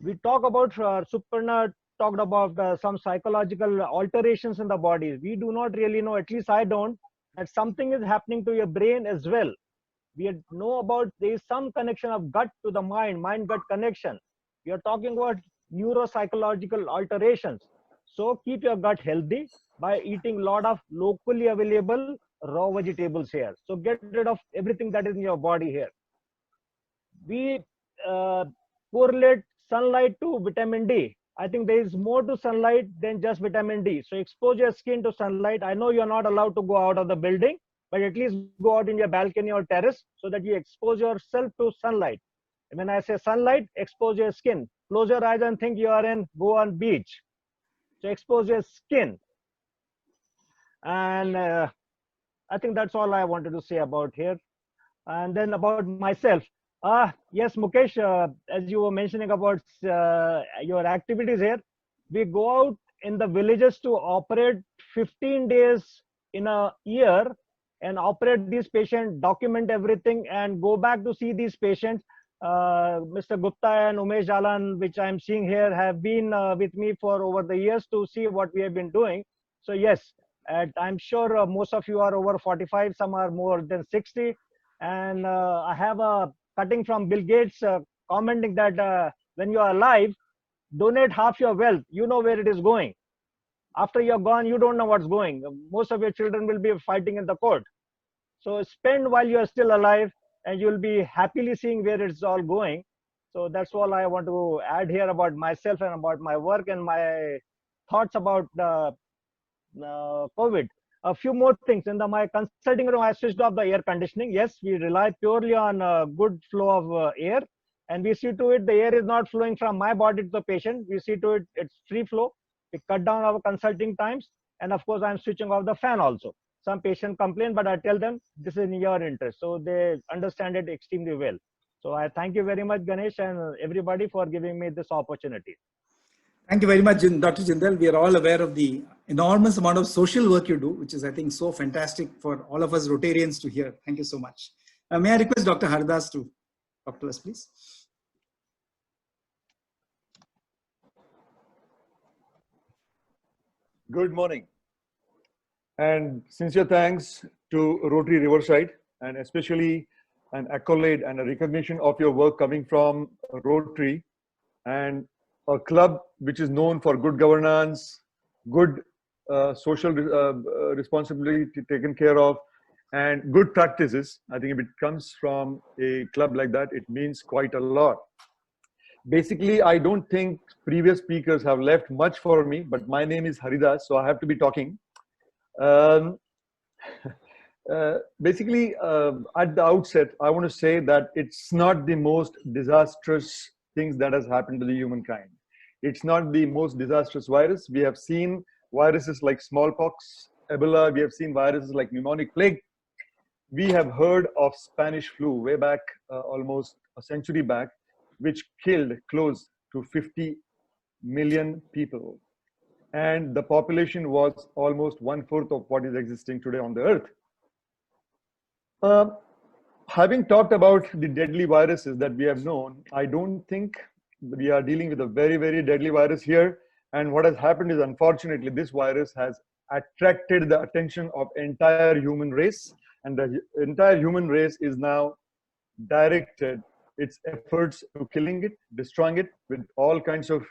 We talk about, Suparna talked about some psychological alterations in the body. We do not really know, at least I don't, that something is happening to your brain as well. We know about there is some connection of gut to the mind-gut connection. We are talking about neuropsychological alterations. So keep your gut healthy by eating a lot of locally available raw vegetables here. So get rid of everything that is in your body here. We correlate sunlight to vitamin D. I think there is more to sunlight than just vitamin D. So expose your skin to sunlight. I know you're not allowed to go out of the building, but at least go out in your balcony or terrace so that you expose yourself to sunlight. And when I say sunlight, expose your skin. Close your eyes and think you are in Goa beach. So expose your skin. And I think that's all I wanted to say about here. And then about myself. Yes, Mukesh, as you were mentioning about your activities here, we go out in the villages to operate 15 days in a year and operate these patients, document everything, and go back to see these patients. Mr. Gupta and Umesh Jalan, which I'm seeing here, have been with me for over the years to see what we have been doing. So yes, I'm sure most of you are over 45, some are more than 60. And I have a cutting from Bill Gates commenting that when you are alive, donate half your wealth. You know where it is going. After you're gone, you don't know what's going. Most of your children will be fighting in the court. So spend while you are still alive, and you'll be happily seeing where it's all going. So that's all I want to add here about myself and about my work and my thoughts about COVID. A few more things. In my consulting room, I switched off the air conditioning. Yes, we rely purely on a good flow of air, and we see to it the air is not flowing from my body to the patient. We see to it it's free flow. We cut down our consulting times, and of course, I'm switching off the fan also. Some patients complain, but I tell them this is in your interest, so they understand it extremely well. So I thank you very much, Ganesh, and everybody for giving me this opportunity. Thank you very much, Dr. Jindal. We are all aware of the enormous amount of social work you do, which is, I think, so fantastic for all of us Rotarians to hear. Thank you so much. May I request Dr. Haridas to talk to us, please? Good morning. And sincere thanks to Rotary Riverside, and especially an accolade and a recognition of your work coming from Rotary and a club which is known for good governance, good social responsibility taken care of, and good practices. I think if it comes from a club like that, it means quite a lot. Basically, I don't think previous speakers have left much for me, but my name is Haridas, so I have to be talking. Basically, at the outset, I want to say that it's not the most disastrous things that has happened to the humankind. It's not the most disastrous virus. We have seen viruses like smallpox, Ebola. We have seen viruses like pneumonic plague. We have heard of Spanish flu way back, almost a century back, which killed close to 50 million people. And the population was almost 1/4 of what is existing today on the earth. Having talked about the deadly viruses that we have known, I don't think we are dealing with a very, very deadly virus here. And what has happened is, unfortunately, this virus has attracted the attention of entire human race, and the entire human race is now directed its efforts to killing it, destroying it with all kinds of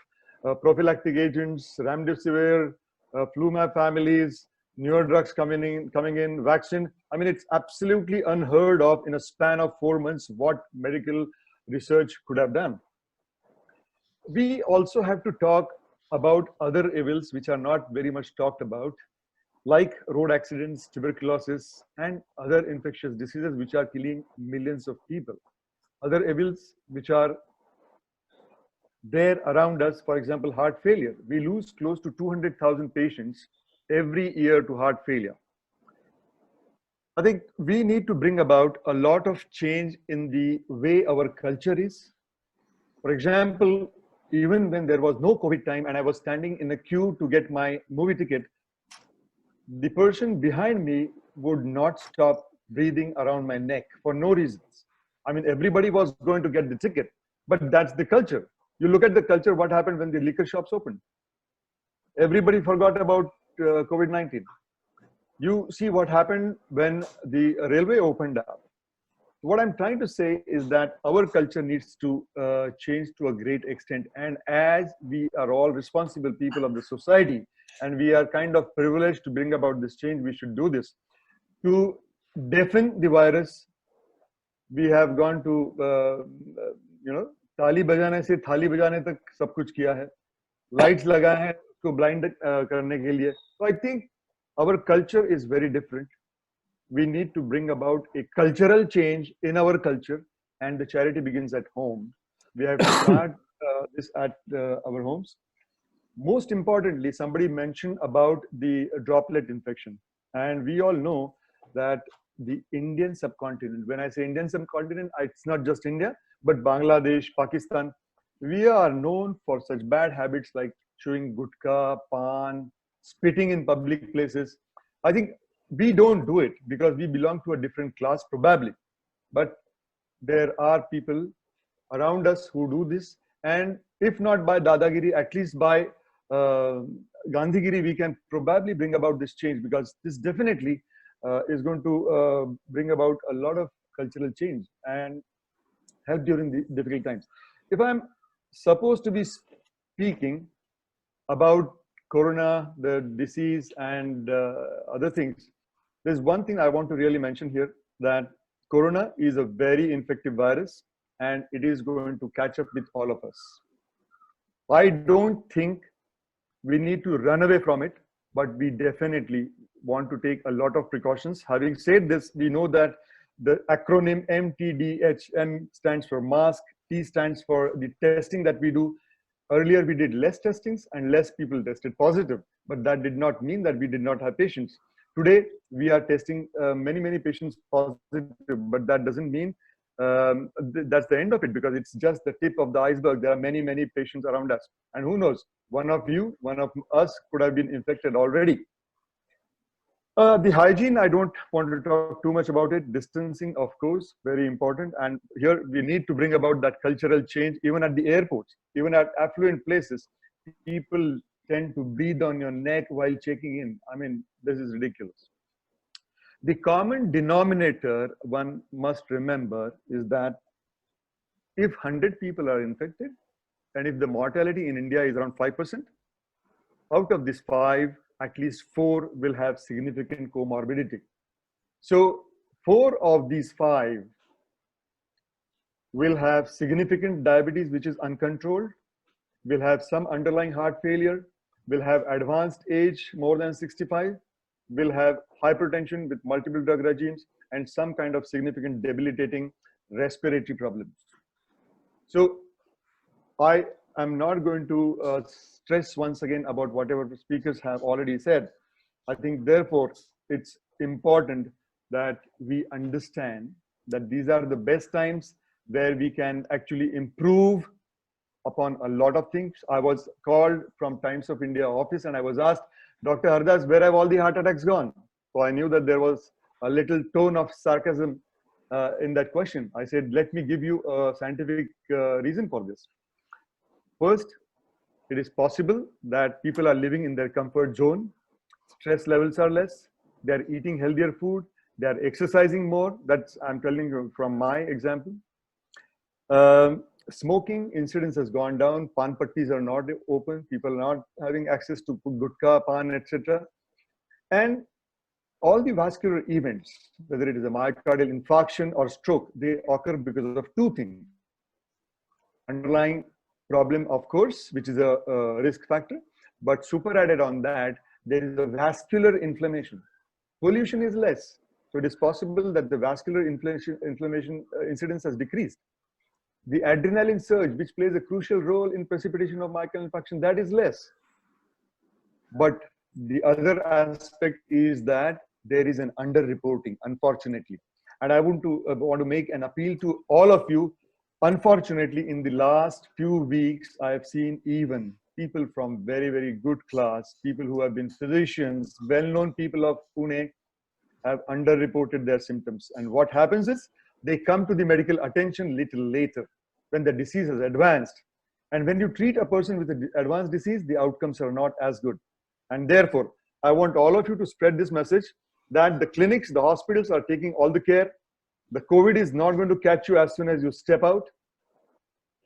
prophylactic agents, remdesivir, flumab families, newer drugs coming in, vaccine. I mean, it's absolutely unheard of in a span of 4 months what medical research could have done. We also have to talk about other evils which are not very much talked about, like road accidents, tuberculosis, and other infectious diseases which are killing millions of people. other evils which are there around us. For example, heart failure. We lose close to 200,000 patients every year to heart failure. I think we need to bring about a lot of change in the way our culture is. For example, even when there was no COVID time and I was standing in a queue to get my movie ticket, the person behind me would not stop breathing around my neck for no reasons. I mean, everybody was going to get the ticket, but that's the culture. You look at the culture, what happened when the liquor shops opened? Everybody forgot about COVID-19. You see what happened when the railway opened up. What I'm trying to say is that our culture needs to change to a great extent. And as we are all responsible people of the society, and we are kind of privileged to bring about this change, we should do this. To deafen the virus, we have gone to, ताली बजाने से थाली बजाने तक सब कुछ किया है. Lights लगाए हैं उसको blind करने के लिए. So I think our culture is very different. We need to bring about a cultural change in our culture, and the charity begins at home. We have to start this at our homes. Most importantly, somebody mentioned about the droplet infection, and we all know that the Indian subcontinent, when I say Indian subcontinent, it's not just India, but Bangladesh, Pakistan, we are known for such bad habits like chewing gutka, pan, spitting in public places. I think we don't do it because we belong to a different class probably, but there are people around us who do this, and if not by Dadagiri, at least by Gandhigiri, we can probably bring about this change, because this definitely is going to bring about a lot of cultural change and help during the difficult times. If I'm supposed to be speaking about corona, the disease, and other things, there's one thing I want to really mention here, that corona is a very infective virus and it is going to catch up with all of us. I don't think we need to run away from it, but we definitely want to take a lot of precautions. Having said this, we know that the acronym MTDH, M stands for mask, T stands for the testing that we do. Earlier, we did less testings and less people tested positive, but that did not mean that we did not have patients. Today, we are testing many patients positive, but that doesn't mean that's the end of it, because it's just the tip of the iceberg. There are many patients around us, and who knows, one of you, one of us could have been infected already. The hygiene, I don't want to talk too much about it. Distancing, of course, very important. And here we need to bring about that cultural change. Even at the airports, even at affluent places, people tend to breathe on your neck while checking in. I mean, this is ridiculous. The common denominator one must remember is that if 100 people are infected, and if the mortality in India is around 5%, out of these 5, at least 4 will have significant comorbidity. So 4 of these 5 will have significant diabetes, which is uncontrolled, will have some underlying heart failure, will have advanced age more than 65, will have hypertension with multiple drug regimes, and some kind of significant debilitating respiratory problems. So I am not going to stress once again about whatever the speakers have already said. I think therefore it's important that we understand that these are the best times where we can actually improve upon a lot of things. I was called from Times of India office and I was asked, Dr. Hardas, where have all the heart attacks gone? So I knew that there was a little tone of sarcasm in that question. I said, let me give you a scientific reason for this. First, it is possible that people are living in their comfort zone. Stress levels are less. They're eating healthier food. They're exercising more. That's, I'm telling you from my example. Smoking incidence has gone down. Pan pattis are not open. People are not having access to gutka, pan, etc. And all the vascular events, whether it is a myocardial infarction or stroke, they occur because of 2 things. Underlying problem, of course, which is a risk factor, but super added on that, there is a vascular inflammation. Pollution is less, so it is possible that the vascular inflammation incidence has decreased. The adrenaline surge, which plays a crucial role in precipitation of myocardial infarction, that is less. But the other aspect is that there is an underreporting, unfortunately. And I want to make an appeal to all of you. Unfortunately, in the last few weeks, I have seen even people from very, very good class, people who have been physicians, well-known people of Pune, have underreported their symptoms. And what happens is they come to the medical attention little later when the disease has advanced. And when you treat a person with an advanced disease, the outcomes are not as good. And therefore, I want all of you to spread this message that the clinics, the hospitals are taking all the care. The COVID is not going to catch you as soon as you step out.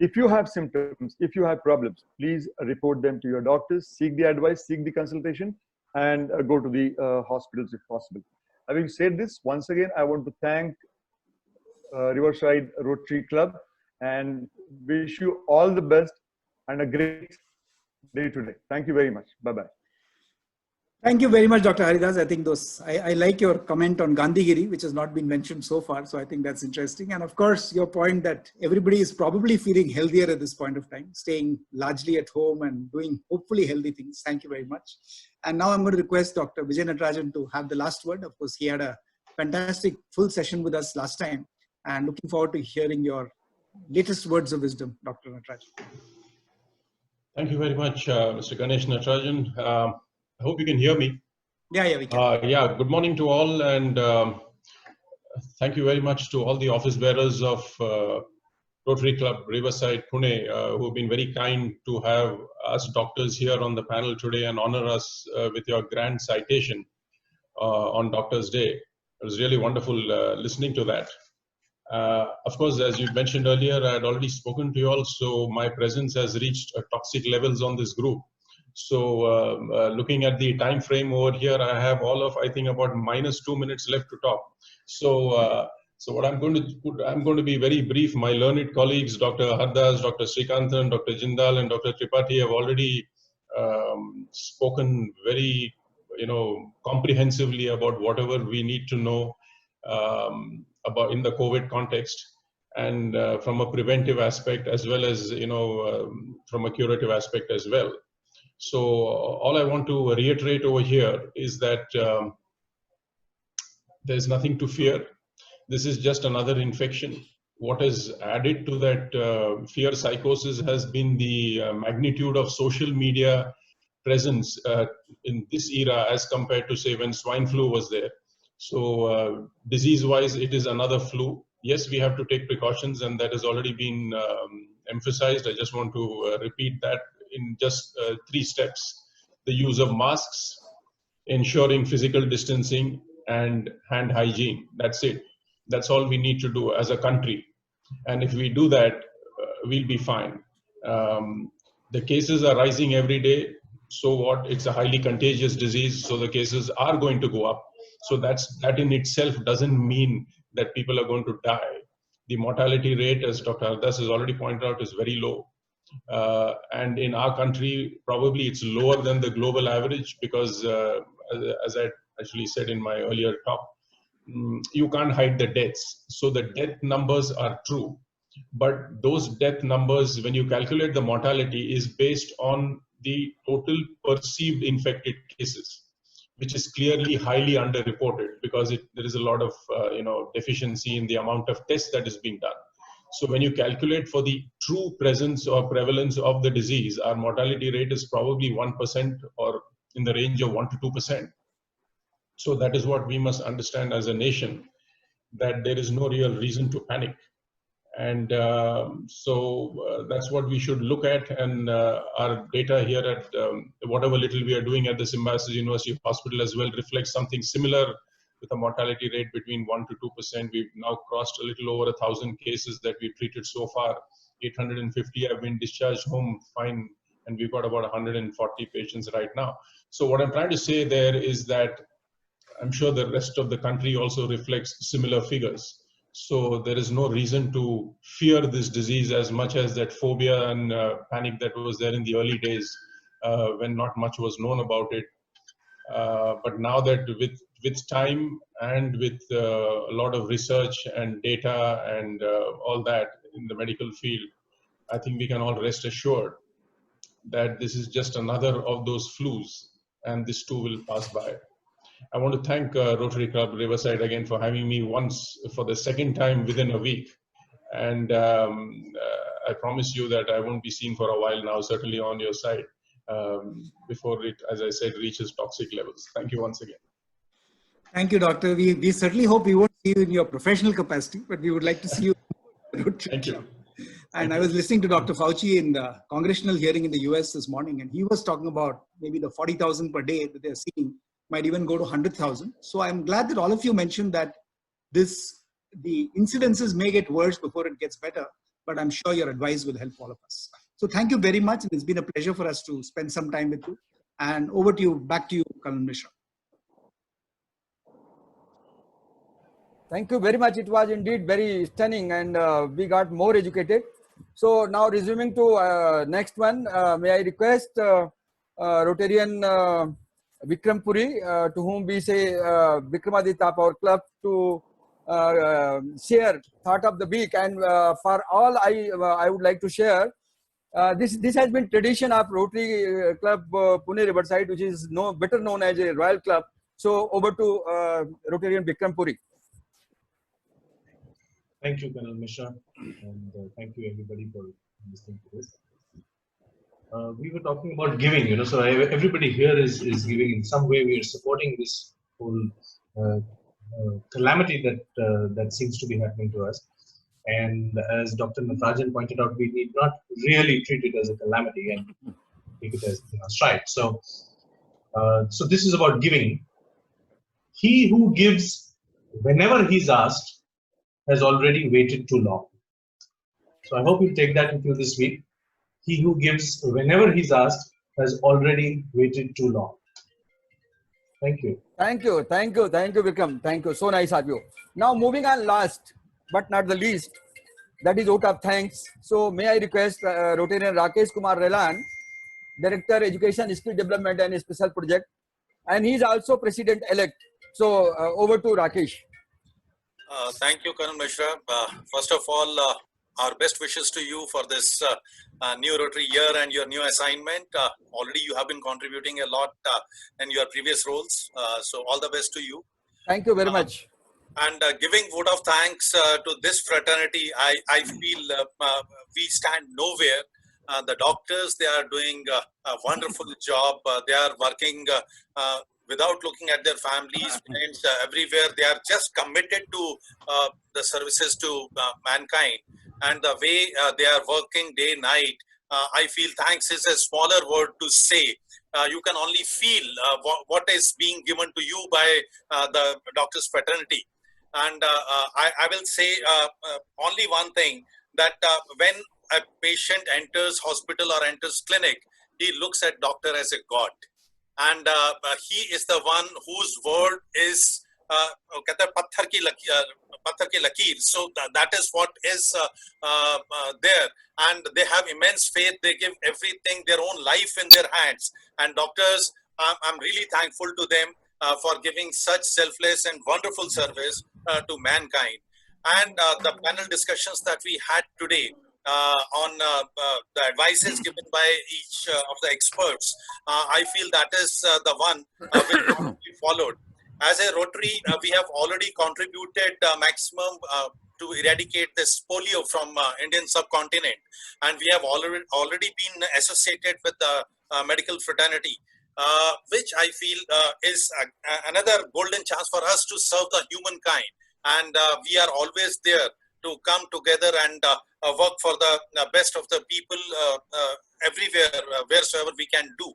If you have symptoms, if you have problems, please report them to your doctors, seek the advice, seek the consultation, and go to the hospitals if possible. Having said this, once again, I want to thank Riverside Rotary Club and wish you all the best and a great day today. Thank you very much. Bye-bye. Thank you very much, Dr. Haridas. I think I like your comment on Gandhigiri, which has not been mentioned so far. So I think that's interesting. And of course, your point that everybody is probably feeling healthier at this point of time, staying largely at home and doing hopefully healthy things. Thank you very much. And now I'm going to request Dr. Vijay Natarajan to have the last word. Of course, he had a fantastic full session with us last time, and looking forward to hearing your latest words of wisdom, Dr. Natarajan. Thank you very much, Mr. Ganesh Natarajan. I hope you can hear me. Yeah, we can. Yeah, good morning to all, and thank you very much to all the office bearers of Rotary Club Riverside, Pune, who have been very kind to have us doctors here on the panel today and honor us with your grand citation on Doctors' Day. It was really wonderful listening to that. Of course, as you mentioned earlier, I had already spoken to you all, so my presence has reached toxic levels on this group. So looking at the time frame over here, I have all of, I think, about -2 minutes left to talk. So so what I'm going to be very brief. My learned colleagues, Dr. Haridas, Dr. Srikanthan, Dr. Jindal, and Dr. Tripathi have already spoken very, comprehensively about whatever we need to know about in the COVID context, and from a preventive aspect as well as from a curative aspect as well. So all I want to reiterate over here is that there's nothing to fear. This is just another infection. What has added to that fear psychosis has been the magnitude of social media presence in this era as compared to, say, when swine flu was there. So disease-wise, it is another flu. Yes, we have to take precautions, and that has already been emphasized. I just want to repeat that in just 3 steps. The use of masks, ensuring physical distancing, and hand hygiene. That's it. That's all we need to do as a country. And if we do that, we'll be fine. The cases are rising every day. So what? It's a highly contagious disease, so the cases are going to go up. So that in itself doesn't mean that people are going to die. The mortality rate, as Dr. Haridas has already pointed out, is very low. And in our country, probably it's lower than the global average because, as I actually said in my earlier talk, you can't hide the deaths. So the death numbers are true. But those death numbers, when you calculate the mortality, is based on the total perceived infected cases, which is clearly highly underreported because there is a lot of deficiency in the amount of tests that is being done. So when you calculate for the true presence or prevalence of the disease, our mortality rate is probably 1% or in the range of 1 to 2%. So that is what we must understand as a nation, that there is no real reason to panic. And that's what we should look at. And our data here at whatever little we are doing at the Symbiosis University Hospital as well reflects something similar, with a mortality rate between 1 to 2%. We've now crossed a little over 1,000 cases that we've treated so far. 850 have been discharged home fine, and we've got about 140 patients right now. So what I'm trying to say there is that I'm sure the rest of the country also reflects similar figures. So there is no reason to fear this disease as much as that phobia and panic that was there in the early days when not much was known about it. But now that with time and with a lot of research and data and all that, in the medical field, I think we can all rest assured that this is just another of those flus, and this too will pass by. I want to thank Rotary Club Riverside again for having me once for the second time within a week. And I promise you that I won't be seen for a while now, certainly on your side, before it, as I said, reaches toxic levels. Thank you once again. Thank you, Doctor. We certainly hope we won't see you in your professional capacity, but we would like to see you. Thank you. And I was listening to Dr. Fauci in the congressional hearing in the US this morning, and he was talking about maybe the 40,000 per day that they're seeing might even go to 100,000. So I'm glad that all of you mentioned that the incidences may get worse before it gets better, but I'm sure your advice will help all of us. So thank you very much. It's been a pleasure for us to spend some time with you. And over to you, back to you, Colonel Mishra. Thank you very much. It was indeed very stunning, and we got more educated. So now resuming to next one, may I request Rotarian Vikram Puri, to whom we say Vikramaditya Power Club, to share thought of the week. And for all, I would like to share, this has been tradition of Rotary Club Pune Riverside, which is better known as a Royal Club. So over to Rotarian Vikram Puri. Thank you, Colonel Mishra, and thank you everybody for listening to this. We were talking about giving, so everybody here is giving in some way. We are supporting this whole calamity that seems to be happening to us. And as Dr. Natarajan pointed out, we need not really treat it as a calamity and take it as a strike. So this is about giving. He who gives whenever he's asked has already waited too long. So I hope you take that with you this week. He who gives whenever he's asked has already waited too long. Thank you. Thank you, Vikram. Thank you. So nice of you. Now moving on, last but not the least, that is vote of thanks. So may I request Rotarian Rakesh Kumar Relan, Director Education, Skill Development and Special Project, and he is also President-elect. So over to Rakesh. Thank you, Colonel Mishra. First of all, our best wishes to you for this new Rotary year and your new assignment. Already you have been contributing a lot in your previous roles. So all the best to you. Thank you very much. And giving vote of thanks to this fraternity, I feel we stand nowhere. The doctors, they are doing a wonderful job. They are working without looking at their families, friends, everywhere. They are just committed to the services to mankind. And the way they are working day and night, I feel thanks is a smaller word to say. You can only feel what is being given to you by the doctors' fraternity. And I will say only one thing, that when a patient enters hospital or enters clinic, he looks at doctor as a god. And he is the one whose word is patthar ki lakeer. So that is what is there. And they have immense faith. They give everything, their own life in their hands. And doctors, I'm really thankful to them for giving such selfless and wonderful service to mankind. And the panel discussions that we had today, on the advices given by each of the experts, I feel that is the one which will be followed. As a Rotary, we have already contributed maximum to eradicate this polio from Indian subcontinent, and we have already been associated with the medical fraternity, which I feel is another golden chance for us to serve the humankind. And we are always there to come together and work for the best of the people everywhere, wheresoever we can do.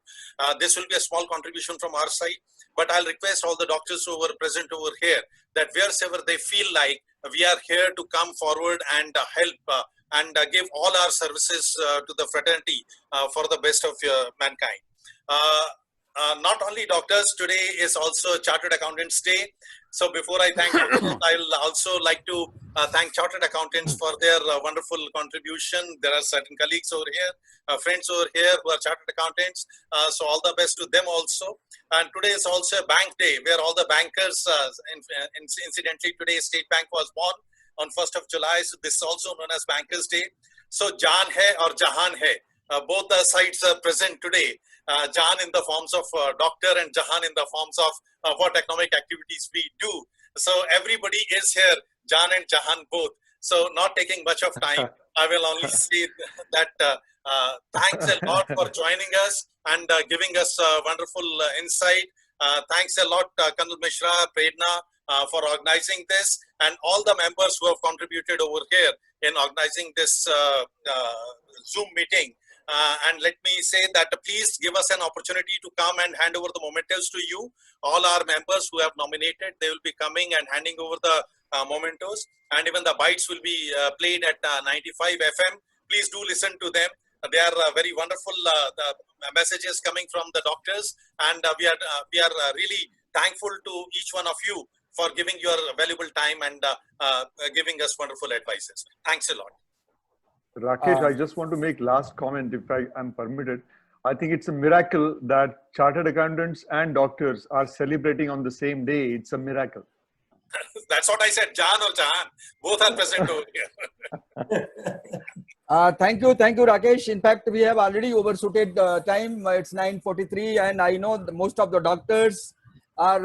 This will be a small contribution from our side, but I'll request all the doctors who are present over here that wheresoever they feel like, we are here to come forward and help and give all our services to the fraternity for the best of mankind. Not only doctors, today is also Chartered Accountants Day. So before I thank you, I'll also like to thank Chartered Accountants for their wonderful contribution. There are certain colleagues over here, friends over here who are Chartered Accountants. So all the best to them also. And today is also a bank day where all the bankers, incidentally today State Bank was born. on 1st of July. So this is also known as Bankers Day. So Jaan hai or Jahan hai. Both the sides are present today. Jaan in the forms of doctor and Jahan in the forms of what economic activities we do. So everybody is here, Jaan and Jahan both. So not taking much of time, I will only say that thanks a lot for joining us and giving us wonderful insight. Thanks a lot, Colonel Mishra, Predna, for organizing this, and all the members who have contributed over here in organizing this Zoom meeting. And let me say that please give us an opportunity to come and hand over the mementos to you. All our members who have nominated, they will be coming and handing over the mementos, and even the bites will be played at 95 FM. Please do listen to them. They are very wonderful the messages coming from the doctors, and we are really thankful to each one of you for giving your valuable time and giving us wonderful advices. Thanks a lot. Rakesh, I just want to make last comment, if I am permitted. I think it's a miracle that chartered accountants and doctors are celebrating on the same day. It's a miracle. That's what I said, Jaan or Jahan. Both are present over here. Thank you, Rakesh. In fact, we have already overshooted time. It's 9:43, and I know most of the doctors are,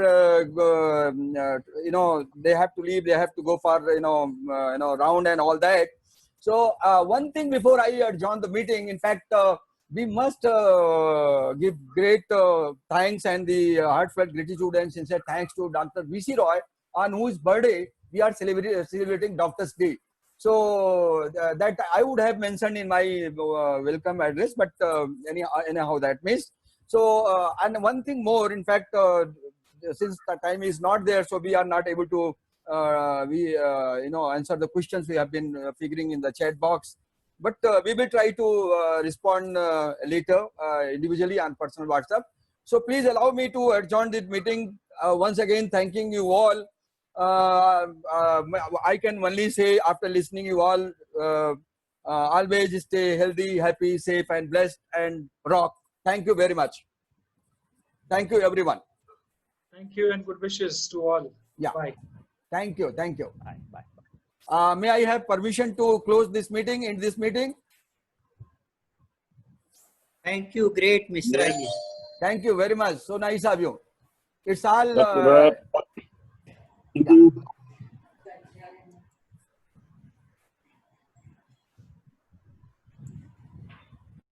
they have to leave. They have to go for round and all that. So one thing before I adjourn the meeting, in fact, we must give great thanks and the heartfelt gratitude and sincere thanks to Dr. V.C. Roy, on whose birthday we are celebrating Doctor's Day. So that I would have mentioned in my welcome address, but anyhow that missed. So and one thing more, in fact, since the time is not there, so we are not able to answer the questions we have been figuring in the chat box. But we will try to respond later individually on personal WhatsApp. So please allow me to adjourn this meeting. Once again, thanking you all. I can only say, after listening you all, always stay healthy, happy, safe and blessed, and rock. Thank you very much. Thank you, everyone. Thank you and good wishes to all. Yeah. Bye. Thank you. Thank you. Bye. May I have permission to close this meeting, in this meeting? Thank you, great Mishra ji. Thank you very much. So nice of you. It's all...